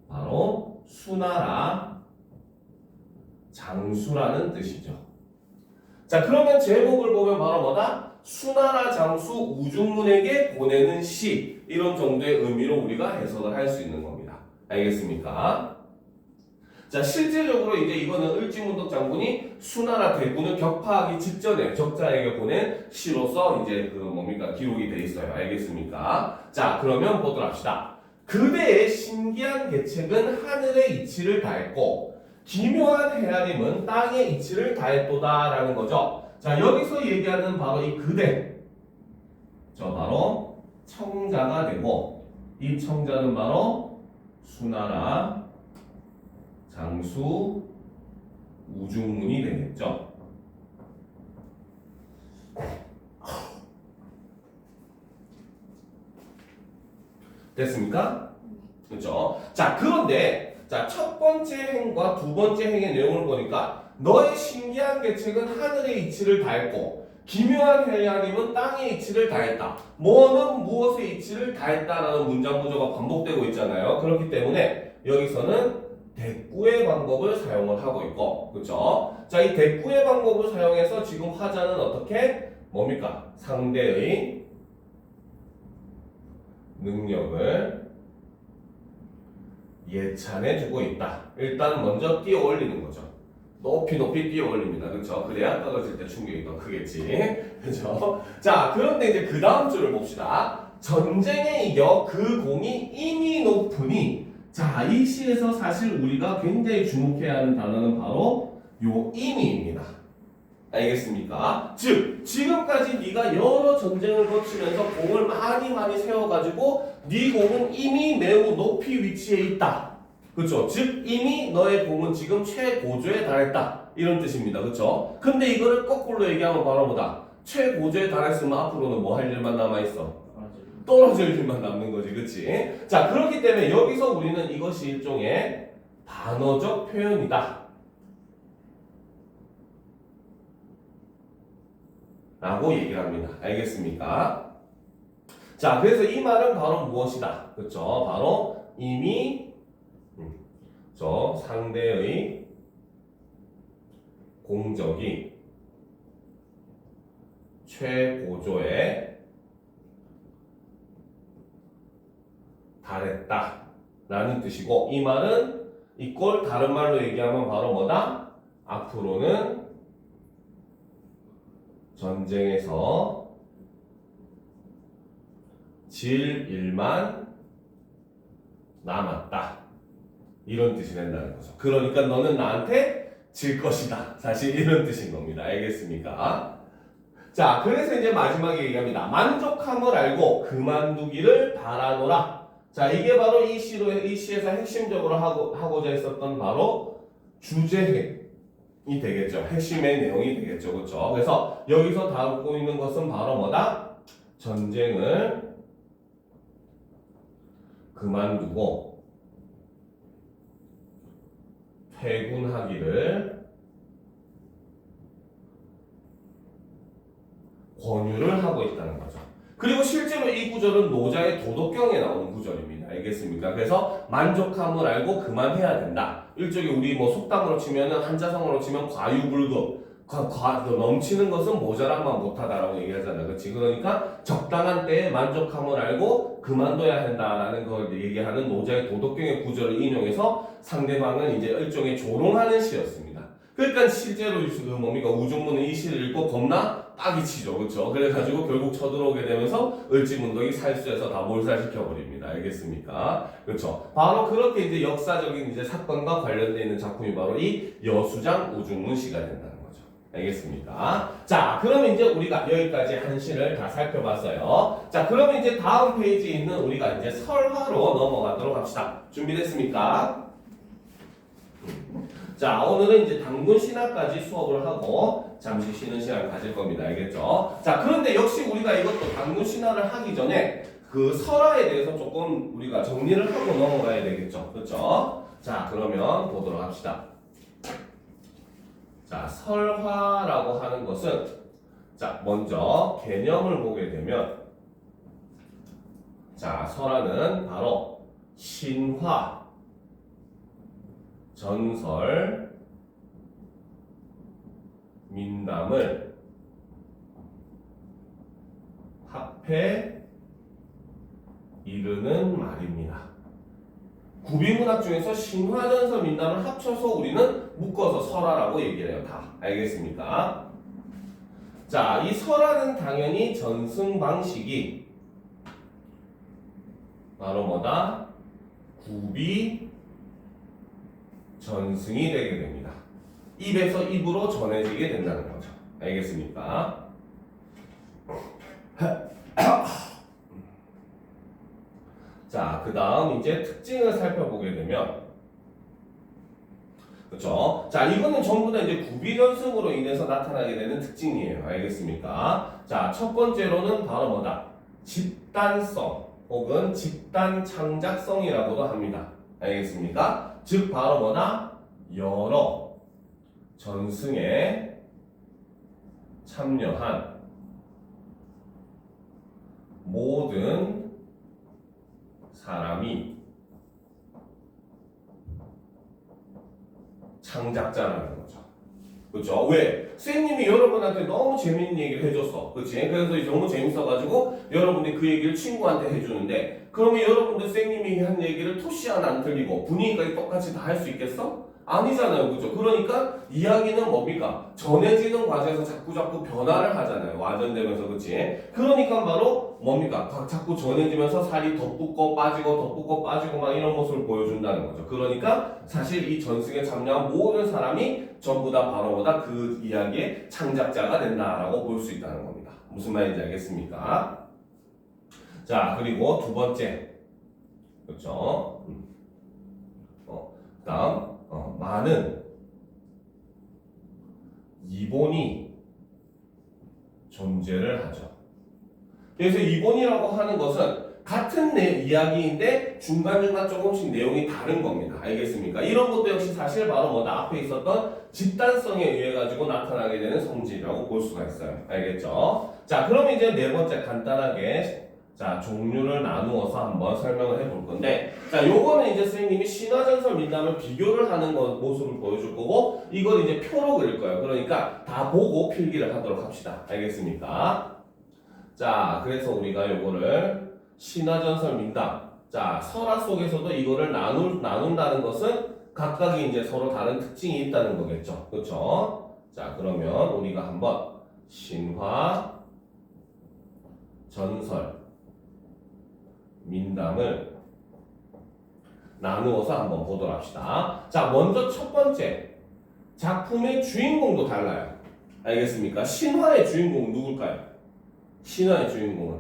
바로 수나라 장수라는 뜻이죠. 자, 그러면 제목을 보면 바로 뭐다? 수나라 장수 우중문에게 보내는 시, 이런 정도의 의미로 우리가 해석을 할 수 있는 겁니다. 알겠습니까? 자, 실제적으로 이제 이거는 을지문덕 장군이 수나라 대군을 격파하기 직전에 적자에게 보낸 시로서 이제 그 뭡니까 기록이 돼 있어요. 알겠습니까? 자, 그러면 보도록 합시다. 그대의 신기한 계책은 하늘의 이치를 다했고 기묘한 헤아림은 땅의 이치를 다했도다라는 거죠. 자, 여기서 얘기하는 바로 이 그대, 저 바로 청자가 되고 이 청자는 바로 수나라 장수 우중문이 되겠죠. 됐습니까? 그렇죠? 자, 그런데 자, 첫 번째 행과 두 번째 행의 내용을 보니까 너의 신기한 계책은 하늘의 이치를 다했고 기묘한 헤아림은 땅의 이치를 다했다. 뭐는 무엇의 이치를 다했다라는 문장 구조가 반복되고 있잖아요. 그렇기 때문에 여기서는 대꾸의 방법을 사용을 하고 있고, 그렇죠? 자, 이 대꾸의 방법을 사용해서 지금 화자는 어떻게 뭡니까? 상대의 능력을 예찬해주고 있다. 일단 먼저 띄어 올리는 거죠. 높이 띄어 올립니다. 그렇죠? 그래야 떨어질 때 충격이 더 크겠지. 그렇죠? 자, 그런데 이제 그 다음 줄을 봅시다. 전쟁에 이겨 그 공이 이미 높으니, 자, 이 시에서 사실 우리가 굉장히 주목해야 하는 단어는 바로 요 이미입니다. 알겠습니까? 즉, 지금까지 네가 여러 전쟁을 거치면서 공을 많이 세워가지고 네 공은 이미 매우 높이 위치해 있다. 그렇죠? 즉, 이미 너의 공은 지금 최고조에 달했다. 이런 뜻입니다. 그렇죠? 근데 이거를 거꾸로 얘기하면 바로 뭐다? 최고조에 달했으면 앞으로는 뭐 할 일만 남아있어? 떨어질 일만 남는 거지, 그치? 자, 그렇기 때문에 여기서 우리는 이것이 일종의 반어적 표현이다 라고 얘기를 합니다. 알겠습니까? 자, 그래서 이 말은 바로 무엇이다? 그쵸? 바로 이미 저 상대의 공적이 최고조에 달했다 라는 뜻이고, 이 말은 이걸 다른 말로 얘기하면 바로 뭐다? 앞으로는 전쟁에서 질 일만 남았다, 이런 뜻이 된다는 거죠. 그러니까 너는 나한테 질 것이다, 사실 이런 뜻인 겁니다. 알겠습니까? 자, 그래서 이제 마지막에 얘기합니다. 만족함을 알고 그만두기를 바라노라. 자, 이게 바로 이 시에서 핵심적으로 하고자 했었던 바로 주제이 되겠죠. 핵심의 내용이 되겠죠. 그렇죠? 그래서 여기서 담고 있는 것은 바로 뭐다? 전쟁을 그만두고 퇴군하기를 권유를 하고 있다는 거죠. 그리고 실제로 이 구절은 노자의 도덕경에 나오는 구절입니다. 알겠습니까? 그래서 만족함을 알고 그만해야 된다. 일종의 우리 뭐 속담으로 치면은 한자성어로 치면 과유불급, 넘치는 것은 모자란만 못하다라고 얘기하잖아요. 그렇지? 그러니까 적당한 때에 만족함을 알고 그만둬야 한다라는 걸 얘기하는 노자의 도덕경의 구절을 인용해서 상대방은 이제 일종의 조롱하는 시였습니다. 그러니까 실제로 뭡니까? 우중문은 이 시를 읽고 겁나 빡이 치죠. 그렇죠? 그래가지고 결국 쳐들어오게 되면서 을지문덕이 살수해서 다 몰살시켜버립니다. 알겠습니까? 그렇죠? 바로 그렇게 이제 역사적인 이제 사건과 관련되어 있는 작품이 바로 이 여수장 우중문 시가 된다는 거죠. 알겠습니까? 자, 그러면 이제 우리가 여기까지 한 시를 다 살펴봤어요. 자, 그러면 이제 다음 페이지에 있는 우리가 이제 설화로 넘어가도록 합시다. 준비됐습니까? 자, 오늘은 이제 단군 신화까지 수업을 하고 잠시 쉬는 시간을 가질 겁니다. 알겠죠? 자, 그런데 역시 우리가 이것도 단군 신화를 하기 전에 그 설화에 대해서 조금 우리가 정리를 하고 넘어가야 되겠죠. 그렇죠? 자, 그러면 보도록 합시다. 자, 설화라고 하는 것은 자, 먼저 개념을 보게 되면 자, 설화는 바로 신화, 전설, 민담을 합해 이르는 말입니다. 구비문학 중에서 신화, 전설, 민담을 합쳐서 우리는 묶어서 설화라고 얘기를 해요. 다 알겠습니까? 자, 이 설화는 당연히 전승 방식이 바로 뭐다? 구비 전승이 되게 됩니다. 입에서 입으로 전해지게 된다는 거죠. 알겠습니까? 자, 그 다음 이제 특징을 살펴보게 되면 그렇죠? 자, 이거는 전부 다 이제 구비전승으로 인해서 나타나게 되는 특징이에요. 알겠습니까? 자, 첫 번째로는 바로 뭐다? 집단성 혹은 집단 창작성이라고도 합니다. 알겠습니까? 즉 바로 뭐다? 여러 전승에 참여한 모든 사람이 창작자라는 거죠. 그렇죠? 왜? 선생님이 여러분한테 너무 재밌는 얘기를 해줬어. 그렇지? 그래서 너무 재밌어가지고 여러분이 그 얘기를 친구한테 해주는데 그러면 여러분들 선생님이 한 얘기를 토시 하나 안 틀리고 분위기까지 똑같이 다 할 수 있겠어? 아니잖아요. 그죠? 그러니까 이야기는 뭡니까? 전해지는 과정에서 자꾸 변화를 하잖아요. 와전되면서, 그치? 그러니까 바로 뭡니까? 자꾸 전해지면서 살이 덧붙고 빠지고 막 이런 모습을 보여준다는 거죠. 그러니까 사실 이 전승에 참여한 모든 사람이 전부 다 바로 뭐다? 그 이야기의 창작자가 된다라고 볼 수 있다는 겁니다. 무슨 말인지 알겠습니까? 자, 그리고 두 번째. 그렇죠? 다음. 많은 이본이 존재를 하죠. 그래서 이본이라고 하는 것은 같은 이야기인데 중간중간 조금씩 내용이 다른 겁니다. 알겠습니까? 이런 것도 역시 사실 바로 뭐다? 앞에 있었던 집단성에 의해 가지고 나타나게 되는 성질이라고 볼 수가 있어요. 알겠죠? 자, 그럼 이제 네 번째 간단하게 자, 종류를 나누어서 한번 설명을 해볼 건데, 자, 요거는 이제 선생님이 신화전설 민담을 비교를 하는 모습을 보여줄 거고, 이걸 이제 표로 그릴 거예요. 그러니까 다 보고 필기를 하도록 합시다. 알겠습니까? 자, 그래서 우리가 요거를 신화전설 민담, 자, 설화 속에서도 이거를 나눈다는 것은 각각이 이제 서로 다른 특징이 있다는 거겠죠. 그렇죠? 자, 그러면 우리가 한번 신화, 전설, 민담을 나누어서 한번 보도록 합시다. 자, 먼저 첫 번째 작품의 주인공도 달라요. 알겠습니까? 신화의 주인공은 누굴까요? 신화의 주인공은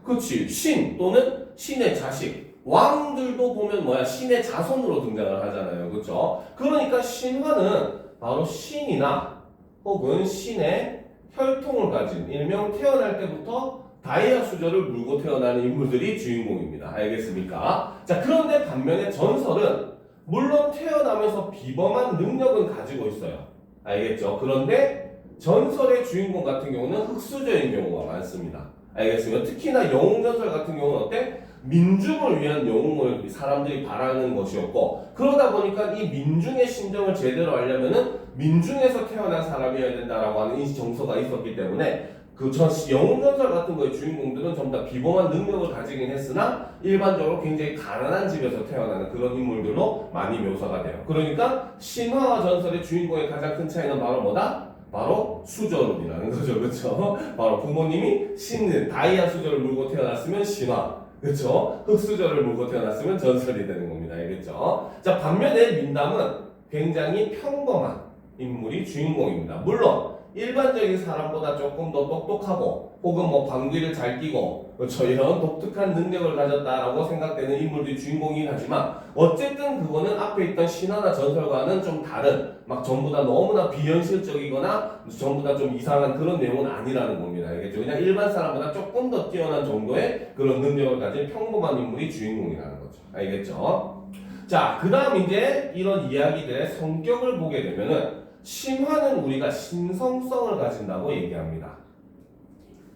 그렇지, 신 또는 신의 자식. 왕들도 보면 뭐야? 신의 자손으로 등장을 하잖아요. 그렇죠? 그러니까 신화는 바로 신이나 혹은 신의 혈통을 가진, 일명 태어날 때부터 다이아 수저를 물고 태어나는 인물들이 주인공입니다. 알겠습니까? 자, 그런데 반면에 전설은 물론 태어나면서 비범한 능력은 가지고 있어요. 알겠죠? 그런데 전설의 주인공 같은 경우는 흑수저인 경우가 많습니다. 알겠습니다. 특히나 영웅전설 같은 경우는 어때? 민중을 위한 영웅을 사람들이 바라는 것이었고, 그러다 보니까 이 민중의 심정을 제대로 알려면은 민중에서 태어난 사람이어야 된다라고 하는 이 정서가 있었기 때문에 그 영웅전설 같은 거의 주인공들은 전부 다 비범한 능력을 가지긴 했으나 일반적으로 굉장히 가난한 집에서 태어나는 그런 인물들로 많이 묘사가 돼요. 그러니까 신화와 전설의 주인공의 가장 큰 차이는 바로 뭐다? 바로 수저론이라는 거죠. 그렇죠? 바로 부모님이 신은 다이아 수저를 물고 태어났으면 신화, 그렇죠? 흑수저를 물고 태어났으면 전설이 되는 겁니다. 알겠죠? 자, 반면에 민담은 굉장히 평범한 인물이 주인공입니다. 물론 일반적인 사람보다 조금 더 똑똑하고 혹은 뭐 방귀를 잘 뀌고 그렇죠. 이런 독특한 능력을 가졌다라고 생각되는 인물들이 주인공이긴 하지만 어쨌든 그거는 앞에 있던 신화나 전설과는 좀 다른 막 전부 다 너무나 비현실적이거나 전부 다 좀 이상한 그런 내용은 아니라는 겁니다. 알겠죠? 그냥 일반 사람보다 조금 더 뛰어난 정도의 그런 능력을 가진 평범한 인물이 주인공이라는 거죠. 알겠죠? 자, 그 다음 이제 이런 이야기들의 성격을 보게 되면은 신화는 우리가 신성성을 가진다고 얘기합니다.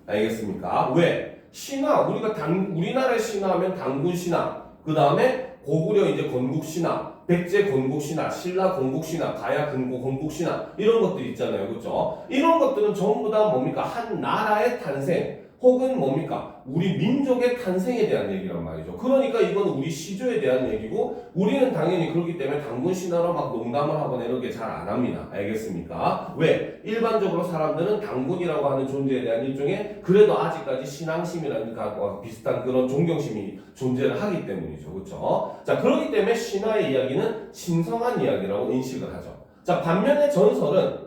알겠습니까? 왜? 신화, 우리가 우리나라의 신화하면 당군 신화, 그 다음에 고구려 이제 건국 신화, 백제 건국 신화, 신라 건국 신화, 가야 근고 건국 신화 이런 것들 있잖아요, 그렇죠? 이런 것들은 전부 다 뭡니까? 한 나라의 탄생 혹은 뭡니까? 우리 민족의 탄생에 대한 얘기란 말이죠. 그러니까 이건 우리 시조에 대한 얘기고 우리는 당연히 그렇기 때문에 당군 신화로 막 농담을 하거나 이렇게 잘 안 합니다. 알겠습니까? 왜? 일반적으로 사람들은 당군이라고 하는 존재에 대한 일종의 그래도 아직까지 신앙심이라든가 비슷한 그런 존경심이 존재를 하기 때문이죠. 그렇죠? 자, 그렇기 때문에 신화의 이야기는 신성한 이야기라고 인식을 하죠. 자, 반면에 전설은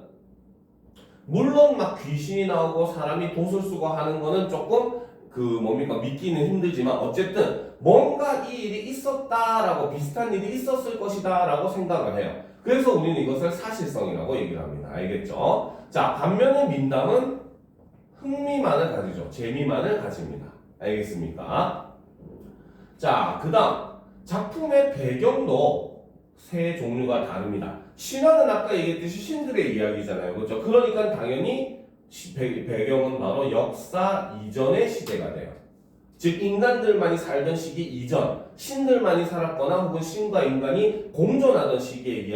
물론 막 귀신이 나오고 사람이 돛을 쓰고 하는 거는 조금 믿기는 힘들지만 어쨌든 뭔가 이 일이 있었다라고 비슷한 일이 있었을 것이다라고 생각을 해요. 그래서 우리는 이것을 사실성이라고 얘기를 합니다. 알겠죠? 자, 반면에 민담은 흥미만을 가지죠. 재미만을 가집니다. 알겠습니까? 자, 그 다음 작품의 배경도 세 종류가 다릅니다. 신화는 아까 얘기했듯이 신들의 이야기잖아요. 그렇죠? 그러니까 당연히 배경은 바로 역사 이전의 시대가 돼요. 즉 인간들만이 살던 시기 이전, 신들만이 살았거나 혹은 신과 인간이 공존하던 시기의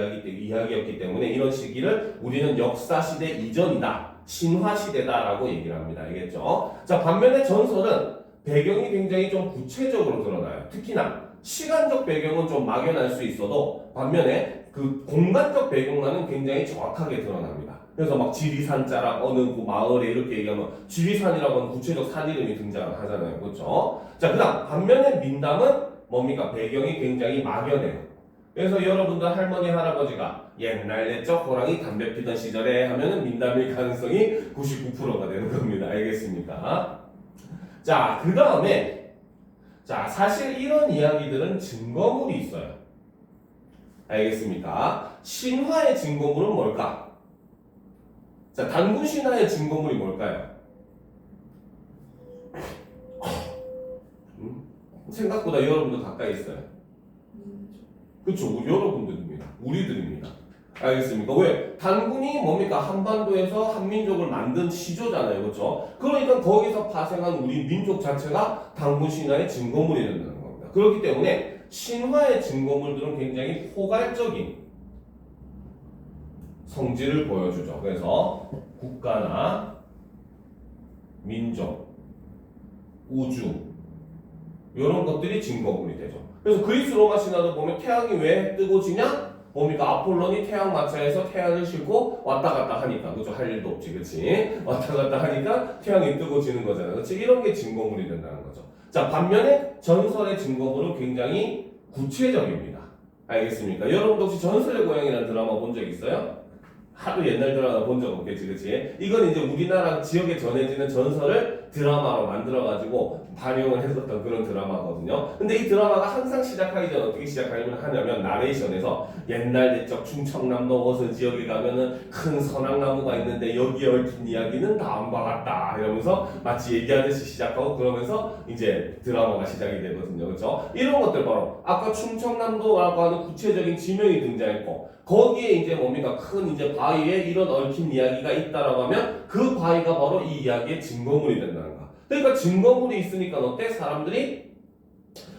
이야기였기 때문에 이런 시기를 우리는 역사 시대 이전이다, 신화 시대다라고 얘기를 합니다. 알겠죠? 자, 반면에 전설은 배경이 굉장히 좀 구체적으로 드러나요. 특히나 시간적 배경은 좀 막연할 수 있어도 반면에 그 공간적 배경만은 굉장히 정확하게 드러납니다. 그래서 막 지리산자락 어느 마을에 이렇게 얘기하면 지리산이라고 하는 구체적 산 이름이 등장을 하잖아요. 그렇죠? 자, 그 다음 반면에 민담은 뭡니까? 배경이 굉장히 막연해요. 그래서 여러분들 할머니 할아버지가 옛날 옛적 호랑이 담배 피던 시절에 하면은 민담일 가능성이 99%가 되는 겁니다. 알겠습니까? 자, 그 다음에 자, 사실 이런 이야기들은 증거물이 있어요. 알겠습니까? 신화의 증거물은 뭘까? 자, 단군 신화의 증거물이 뭘까요? 생각보다 여러분들 가까이 있어요. 그렇죠, 여러분들입니다. 우리들입니다. 알겠습니까? 왜? 단군이 뭡니까? 한반도에서 한민족을 만든 시조잖아요. 그렇죠? 그러니까 거기서 파생한 우리 민족 자체가 단군 신화의 증거물이 된다는 겁니다. 그렇기 때문에 신화의 증거물들은 굉장히 포괄적인 성질을 보여주죠. 그래서 국가나 민족, 우주 이런 것들이 증거물이 되죠. 그래서 그리스 로마 신화도 보면 태양이 왜 뜨고 지냐? 뭡니까? 아폴론이 태양 마차에서 태양을 싣고 왔다 갔다 하니까, 그죠? 할 일도 없지, 그치? 왔다 갔다 하니까 태양이 뜨고 지는 거잖아요. 그치? 이런 게 증거물이 된다는 거죠. 자, 반면에 전설의 증거물은 굉장히 구체적입니다. 알겠습니까? 여러분도 혹시 전설의 고향이라는 드라마 본 적 있어요? 하도 옛날 드라마 본 적 없겠지, 그치? 이건 이제 우리나라 지역에 전해지는 전설을 드라마로 만들어가지고 반영을 했었던 그런 드라마거든요. 근데 이 드라마가 항상 시작하기 전에 어떻게 하냐면 나레이션에서 옛날 옛적 충청남도 어느 지역에 가면은 큰 선악나무가 있는데 여기에 얽힌 이야기는 다음과 같다 이러면서 마치 얘기하듯이 시작하고 그러면서 이제 드라마가 시작이 되거든요. 그렇죠? 이런 것들 바로 아까 충청남도라고 하는 구체적인 지명이 등장했고 거기에 이제 뭡니까? 큰 이제 바위에 이런 얽힌 이야기가 있다라고 하면 그 바위가 바로 이 이야기의 증거물이 된다는 거. 그러니까 증거물이 있으니까 어때? 사람들이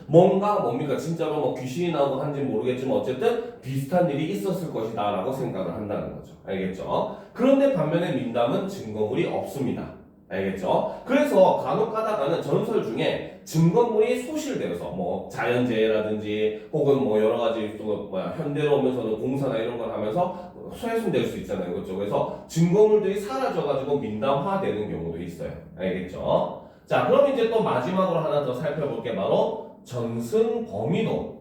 뭡니까? 진짜로 뭐 귀신이 나오고 한지 모르겠지만 어쨌든 비슷한 일이 있었을 것이다 라고 생각을 한다는 거죠. 알겠죠? 그런데 반면에 민담은 증거물이 없습니다. 알겠죠? 그래서 간혹 가다가는 전설 중에 증거물이 소실되어서 뭐 자연재해라든지 혹은 뭐 여러 가지 또 현대로 오면서는 공사나 이런 걸 하면서 훼손될 수 있잖아요. 그렇죠? 그래서 증거물들이 사라져가지고 민담화되는 경우도 있어요. 알겠죠? 자, 그럼 이제 또 마지막으로 하나 더 살펴볼 게 바로 전승 범위도.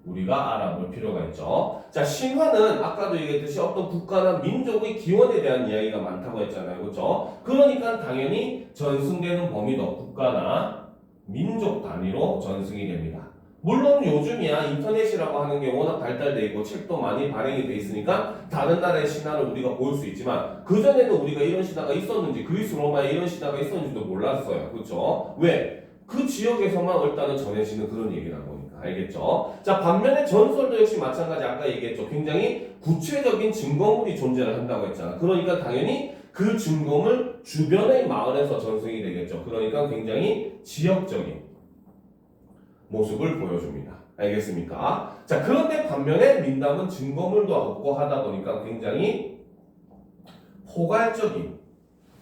우리가 알아볼 필요가 있죠. 자, 신화는 아까도 얘기했듯이 어떤 국가나 민족의 기원에 대한 이야기가 많다고 했잖아요. 그렇죠? 그러니까 당연히 전승되는 범위도 국가나 민족 단위로 전승이 됩니다. 물론 요즘이야 인터넷이라고 하는 게 워낙 발달돼 있고 책도 많이 발행이 돼 있으니까 다른 나라의 신화를 우리가 볼 수 있지만 그전에는 우리가 이런 신화가 있었는지 그리스 로마에 이런 신화가 있었는지도 몰랐어요. 그렇죠? 왜? 그 지역에서만 일단은 전해지는 그런 얘기라고 보니까 알겠죠? 자, 반면에 전설도 역시 마찬가지 아까 얘기했죠. 굉장히 구체적인 증거물이 존재를 한다고 했잖아. 그러니까 당연히 그 증거물 주변의 마을에서 전승이 되겠죠. 그러니까 굉장히 지역적인 모습을 보여줍니다. 알겠습니까? 자, 그런데 반면에 민담은 증거물도 없고 하다 보니까 굉장히 포괄적인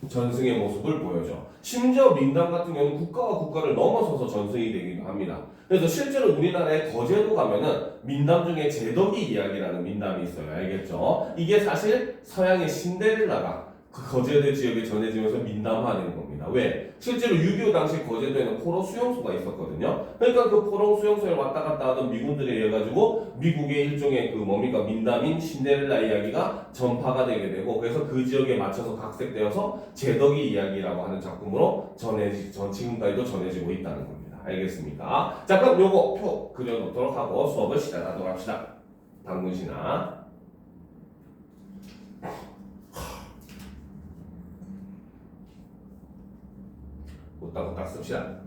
전승의 모습을 보여줘. 심지어 민담 같은 경우는 국가와 국가를 넘어서서 전승이 되기도 합니다. 그래서 실제로 우리나라에 거제도 가면은 민담 중에 제덕이 이야기라는 민담이 있어요. 알겠죠? 이게 사실 서양의 신데렐라가 그 거제도 지역에 전해지면서 민담화되는 겁니다. 왜? 실제로 6.25 당시 거제도에는 포로 수용소가 있었거든요. 그러니까 그 포로 수용소에 왔다 갔다 하던 미군들에 의해 가지고 미국의 일종의 그 뭡니까 민담인 신데렐라 이야기가 전파가 되게 되고 그래서 그 지역에 맞춰서 각색되어서 제덕이 이야기라고 하는 작품으로 지금까지도 전해지고 있다는 겁니다. 알겠습니까? 자, 그럼 요거 표 그려놓도록 하고 수업을 시작하도록 합시다. 당문신화. 후딱후딱 씁시다.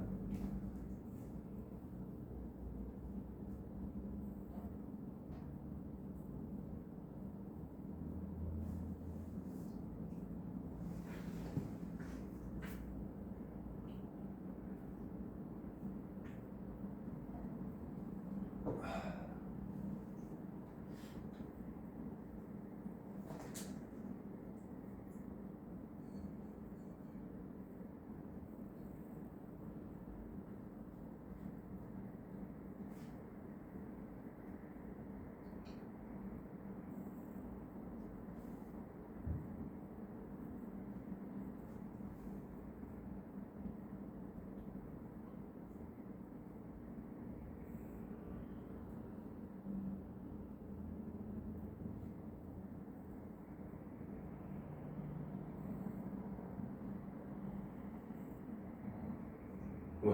왜?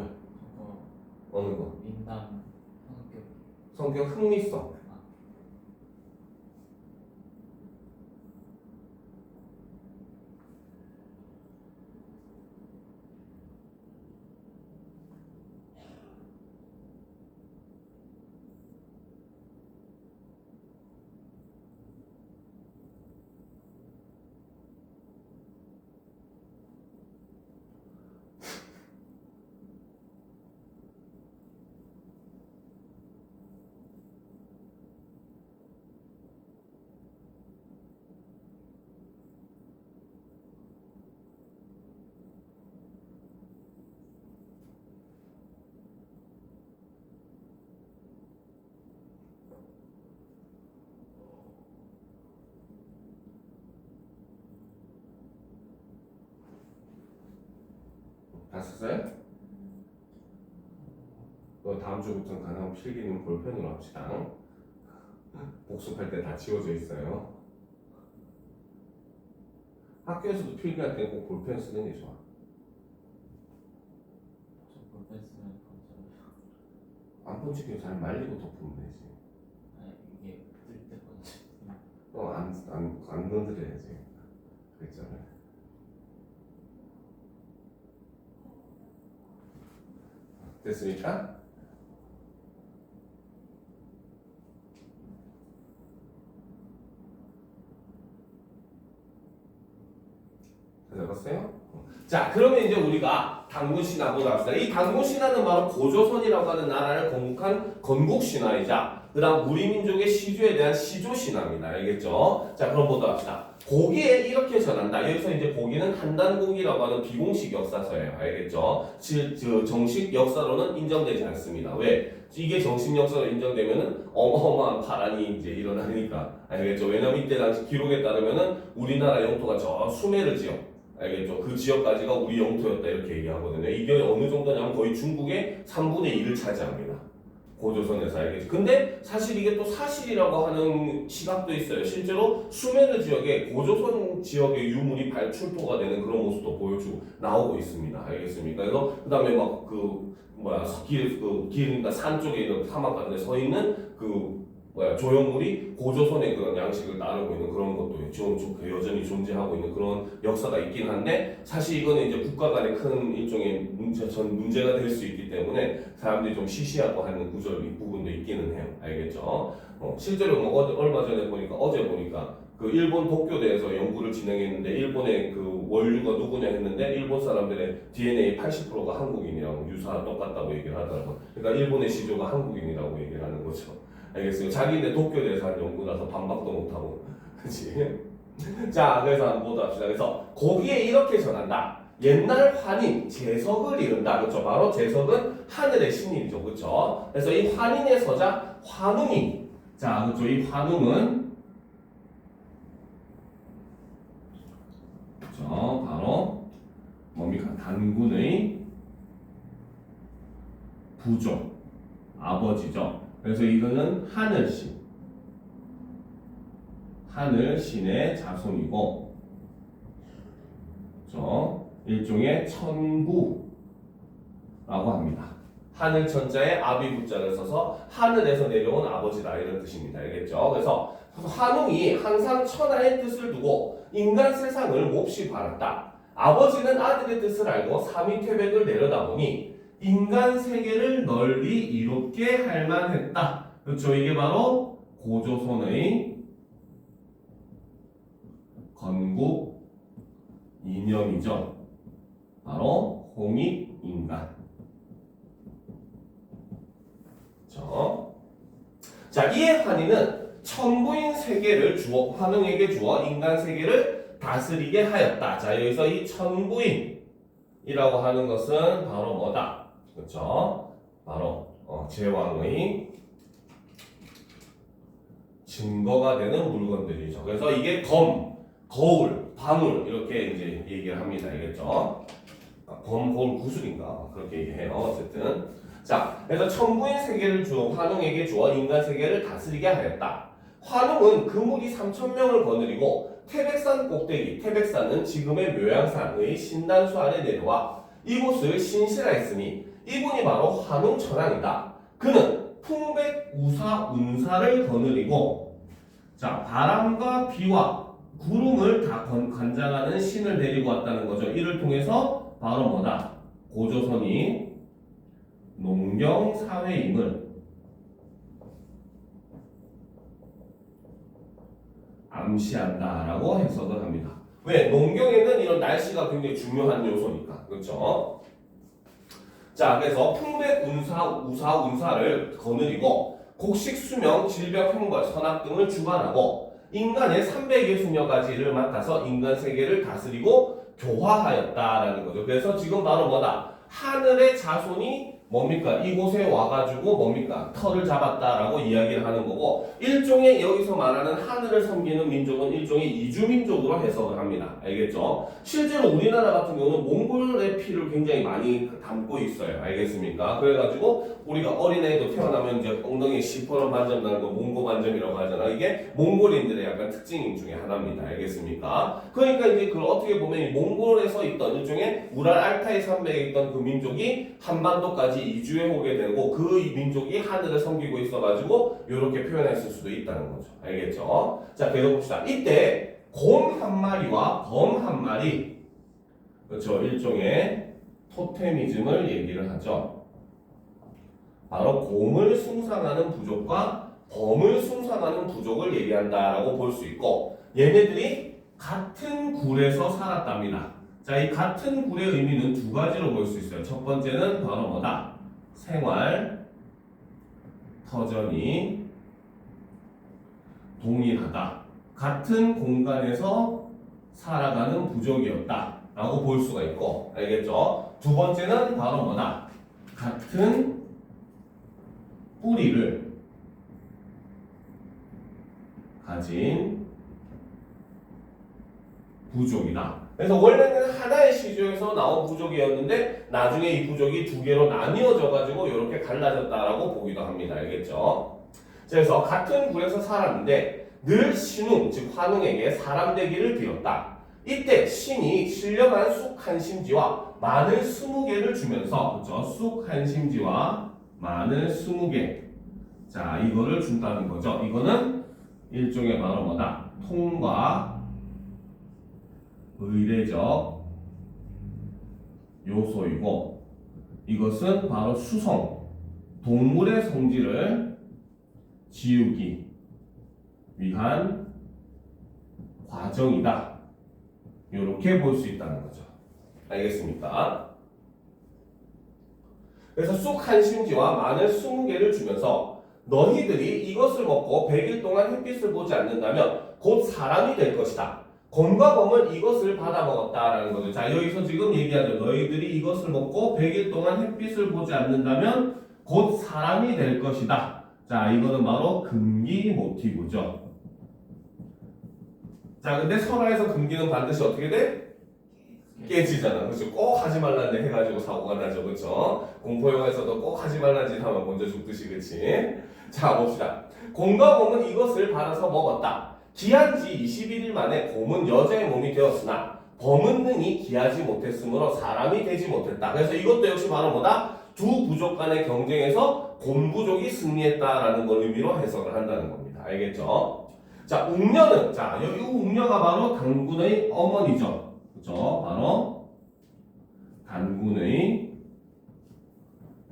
어느 거? 민담 성격. 성격 흥미성. 다 썼어요? 다음 주부터는 가능한 필기는 볼펜으로 합시다. 복습할 때 다 지워져 있어요. 학교에서도 필기할 때 꼭 볼펜 쓰는 게 좋아. 저 볼펜 쓰면 번쩍. 안 번지게 잘 말리고 덮으면 되지. 아니 이게 뜰 때 번쩍. 안 건드려야지. 그랬잖아요. 됐습니까? 적었어요? 자, 그러면 이제 우리가 당군신화 보도록 합시다. 이 당군신화는 바로 고조선이라고 하는 나라를 건국한 건국신화이자 그 다음 우리 민족의 시주에 대한 시조신화입니다. 알겠죠? 자, 그럼 보도록 합시다. 고기에 이렇게 전한다. 여기서 이제 고기는 한단고기라고 하는 비공식 역사서예요. 알겠죠? 정식 역사로는 인정되지 않습니다. 왜? 이게 정식 역사로 인정되면은 어마어마한 파란이 이제 일어나니까. 알겠죠? 왜냐면 이때 당시 기록에 따르면은 우리나라 영토가 저 수메르 지역. 알겠죠? 그 지역까지가 우리 영토였다 이렇게 얘기하거든요. 이게 어느 정도냐면 거의 중국의 3분의 1을 차지합니다. 고조선에서 알겠죠. 근데 사실 이게 또 사실이라고 하는 시각도 있어요. 실제로 수메르 지역에 고조선 지역의 유물이 발출토가 되는 그런 모습도 보여주고 나오고 있습니다. 알겠습니까? 그래서 그다음에 막 그산 쪽에 있는 사막 같은 데 서 있는 조형물이 고조선의 그런 양식을 따르고 있는 그런 것도 여전히 존재하고 있는 그런 역사가 있긴 한데, 사실 이거는 이제 국가 간의 큰 일종의 문제가 될 수 있기 때문에 사람들이 좀 시시하고 하는 부분도 있기는 해요. 알겠죠? 실제로 얼마 전에 어제 보니까 그 일본 도쿄대에서 연구를 진행했는데, 일본의 그 원류가 누구냐 했는데 일본 사람들의 DNA 80%가 한국인이라고, 유사 똑같다고 얘기를 하더라고요. 그러니까 일본의 시조가 한국인이라고 얘기를 하는 거죠. 알겠어요. 자기네 도쿄대에서 한 연구라서 반박도 못하고. 그치? 자, 그래서 한번 보도록 합시다. 그래서 거기에 이렇게 전한다. 옛날 환인, 재석을 이룬다. 그렇죠? 바로 재석은 하늘의 신이죠. 그렇죠? 그래서 이 환인의 서자, 환웅이. 자, 그렇죠? 이 환웅은 그렇죠? 바로 뭡니까? 단군의 부족, 아버지죠. 그래서 이거는 하늘신, 하늘신의 자손이고, 그렇죠? 일종의 천부라고 합니다. 하늘 천자에 아비부자를 써서 하늘에서 내려온 아버지다, 이런 뜻입니다. 알겠죠? 그래서 환웅이 항상 천하의 뜻을 두고 인간 세상을 몹시 바랐다. 아버지는 아들의 뜻을 알고 삼위태백을 내려다보니 인간 세계를 널리 이롭게 할 만했다. 그렇죠? 이게 바로 고조선의 건국 이념이죠. 바로 홍익인간. 그렇죠? 자, 이에 환희는 천부인 세계를 주어, 환웅에게 주어 인간 세계를 다스리게 하였다. 자, 여기서 이 천부인이라고 하는 것은 바로 뭐다? 그렇죠? 바로 제왕의 증거가 되는 물건들이죠. 그래서 이게 거울, 방울 이렇게 이제 얘기를 합니다. 알겠죠? 거울, 구슬인가 그렇게 얘기해요. 어쨌든 자, 그래서 천부인 세계를 주어 환웅에게 주어 인간 세계를 다스리게 하였다. 환웅은 금우리 3,000명을 거느리고 태백산 꼭대기, 태백산은 지금의 묘양산의 신단수 아래 내려와 이곳을 신실하였으니 이분이 바로 환웅천왕이다. 그는 풍백우사 운사를 거느리고, 자, 바람과 비와 구름을 다 관장하는 신을 데리고 왔다는 거죠. 이를 통해서 바로 뭐다? 고조선이 농경사회임을 암시한다라고 해석을 합니다. 왜? 농경에는 이런 날씨가 굉장히 중요한 요소니까. 그렇죠? 자, 그래서 풍백운사를 거느리고 곡식수명, 질병, 형벌, 선악 등을 주관하고 인간의 300여 수여 가지를 맡아서 인간 세계를 다스리고 교화하였다라는 거죠. 그래서 지금 바로 뭐다? 하늘의 자손이 뭡니까? 이곳에 와가지고 뭡니까? 터를 잡았다라고 이야기를 하는 거고, 일종의 여기서 말하는 하늘을 섬기는 민족은 일종의 이주민족으로 해석을 합니다. 알겠죠? 실제로 우리나라 같은 경우는 몽골의 피를 굉장히 많이 담고 있어요. 알겠습니까? 그래가지고 우리가 어린애도 태어나면 이제 엉덩이에 시퍼런 반점 나는 거 몽고 반점이라고 하잖아. 이게 몽골인들의 약간 특징 중에 하나입니다. 알겠습니까? 그러니까 이제 그걸 어떻게 보면 이 몽골에서 있던 일종의 우랄 알타이 산맥에 있던 그 민족이 한반도까지 이주해 오게 되고 그 민족이 하늘을 섬기고 있어가지고 이렇게 표현했을 수도 있다는 거죠. 알겠죠? 자, 계속 봅시다. 이때 곰 한 마리와 범 한 마리, 그렇죠? 일종의 토테미즘을 얘기를 하죠. 바로 곰을 숭상하는 부족과 범을 숭상하는 부족을 얘기한다라고 볼 수 있고, 얘네들이 같은 굴에서 살았답니다. 자, 이 같은 굴의 의미는 두 가지로 볼 수 있어요. 첫 번째는 바로 뭐다? 생활, 터전이 동일하다. 같은 공간에서 살아가는 부족이었다 라고 볼 수가 있고, 알겠죠? 두 번째는 바로 뭐다? 같은 뿌리를 가진 부족이다. 그래서 원래는 하나의 시조에서 나온 부족이었는데 나중에 이 부족이 두 개로 나뉘어져 가지고 이렇게 갈라졌다라고 보기도 합니다. 알겠죠? 그래서 같은 굴에서 살았는데 늘 신웅 즉 환웅에게 사람 되기를 빌었다. 이때 신이 신령한 쑥 한 심지와 마늘 20개를 주면서 그렇죠? 쑥 한 심지와 마늘 20개. 자, 이거를 준다는 거죠. 이거는 일종의 바로 뭐다? 통과 의례적 요소이고 이것은 바로 수성, 동물의 성질을 지우기 위한 과정이다. 이렇게 볼 수 있다는 거죠. 알겠습니까? 그래서 쑥 한 심지와 마늘 20개를 주면서 너희들이 이것을 먹고 100일 동안 햇빛을 보지 않는다면 곧 사람이 될 것이다. 곰과 범은 이것을 받아 먹었다라는 거죠. 자, 여기서 지금 얘기하죠. 너희들이 이것을 먹고 100일 동안 햇빛을 보지 않는다면 곧 사람이 될 것이다. 자, 이거는 바로 금기 모티브죠. 자, 근데 설화에서 금기는 반드시 어떻게 돼? 깨지잖아. 그렇죠? 꼭 하지 말라는 데 해가지고 사고가 나죠. 그렇죠? 공포영화에서도 꼭 하지 말라는 짓 하면 먼저 죽듯이. 그치? 자, 봅시다. 곰과 곰은 이것을 받아서 먹었다. 기한 지 21일 만에 곰은 여자의 몸이 되었으나 범은 능히 기하지 못했으므로 사람이 되지 못했다. 그래서 이것도 역시 바로 뭐다? 두 부족 간의 경쟁에서 곰 부족이 승리했다라는 걸 의미로 해석을 한다는 겁니다. 알겠죠? 자, 웅녀는 자, 여기 웅녀가 바로 단군의 어머니죠. 그렇죠? 바로 단군의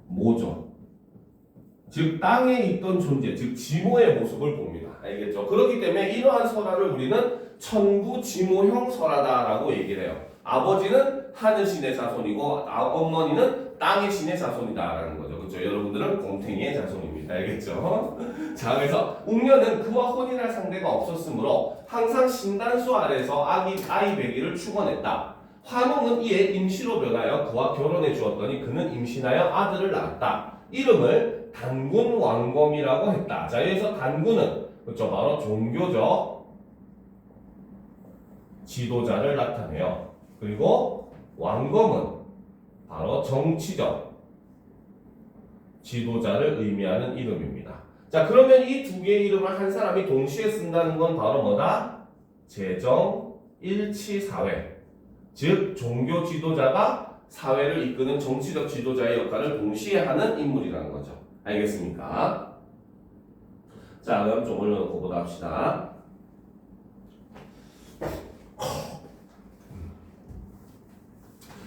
모죠. 즉 땅에 있던 존재, 즉 지모의 모습을 봅니다. 알겠죠? 그렇기 때문에 이러한 설화를 우리는 천부지모형 설화다라고 얘기를 해요. 아버지는 하늘 신의 자손이고 어머니는 땅의 신의 자손이다라는 거죠. 그렇죠? 여러분들은 곰탱이의 자손입니다. 알겠죠? 자, 그래서 웅녀는 그와 혼인할 상대가 없었으므로 항상 신단수 아래서 아이 100일을 축원했다. 환웅은 이에 임시로 변하여 그와 결혼해 주었더니 그는 임신하여 아들을 낳았다. 이름을 단군 왕검이라고 했다. 자, 여기서 단군은 그렇죠? 바로 종교적 지도자를 나타내요. 그리고 왕검은 바로 정치적 지도자를 의미하는 이름입니다. 자, 그러면 이 두 개의 이름을 한 사람이 동시에 쓴다는 건 바로 뭐다? 재정 일치사회. 즉 종교 지도자가 사회를 이끄는 정치적 지도자의 역할을 동시에 하는 인물이라는 거죠. 알겠습니까? 자, 그럼 좀 올려놓고 보다 합시다.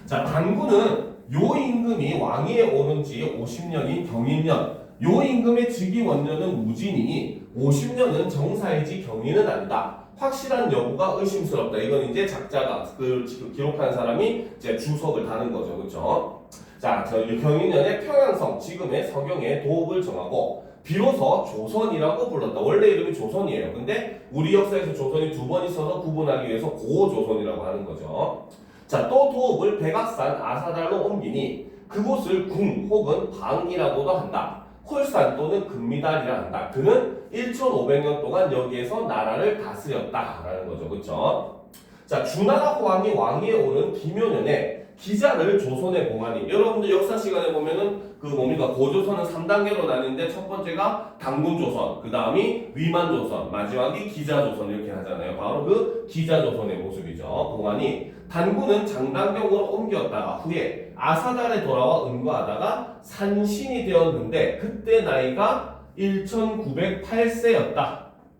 자, 단군은 요 임금이 왕위에 오른 지 50년인 경인년, 요 임금의 즉위 원년은 무진이니 50년은 정사이지 경인은 아니다. 확실한 여부가 의심스럽다. 이건 이제 작자가 그 기록한 사람이 이제 주석을 다는 거죠. 그렇죠? 자, 저 경인년에 평양성 지금의 서경의 도읍을 정하고 비로소 조선이라고 불렀다. 원래 이름이 조선이에요. 근데 우리 역사에서 조선이 두 번 있어서 구분하기 위해서 고조선이라고 하는 거죠. 자, 또 도읍을 백악산 아사달로 옮기니 그곳을 궁 혹은 방이라고도 한다. 홀산 또는 금미달이라 한다. 그는 1500년 동안 여기에서 나라를 다스렸다라는 거죠. 그렇죠? 자, 주나라 호황이 왕위에 오른 기묘년에 기자를 조선에 봉하니, 여러분들 역사 시간에 보면은 그 뭡니까 고조선은 3단계로 나뉘는데 첫 번째가 당군조선, 그 다음이 위만조선, 마지막이 기자조선 이렇게 하잖아요. 바로 그 기자조선의 모습이죠. 봉하니 단군은 장단경으로 옮겼다가 후에 아사달에 돌아와 은거하다가 산신이 되었는데 그때 나이가 1908세였다.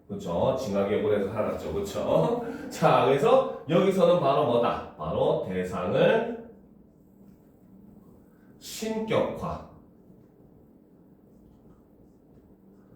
그렇죠? 징하계군에서 살았죠. 그렇죠? 자, 그래서 여기서는 바로 뭐다? 바로 대상을 신격화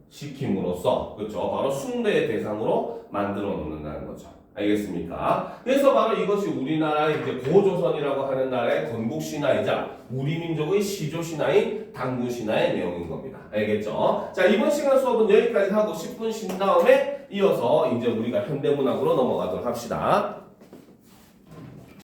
시킴으로써, 그렇죠? 바로 숭배의 대상으로 만들어 놓는다는 거죠. 알겠습니까? 그래서 바로 이것이 우리나라의 이제 고조선이라고 하는 나라의 건국 신화이자 우리 민족의 시조 신화인 당군 신화의 내용인 겁니다. 알겠죠? 자, 이번 시간 수업은 여기까지 하고 10분 쉰 다음에 이어서 이제 우리가 현대문학으로 넘어가도록 합시다.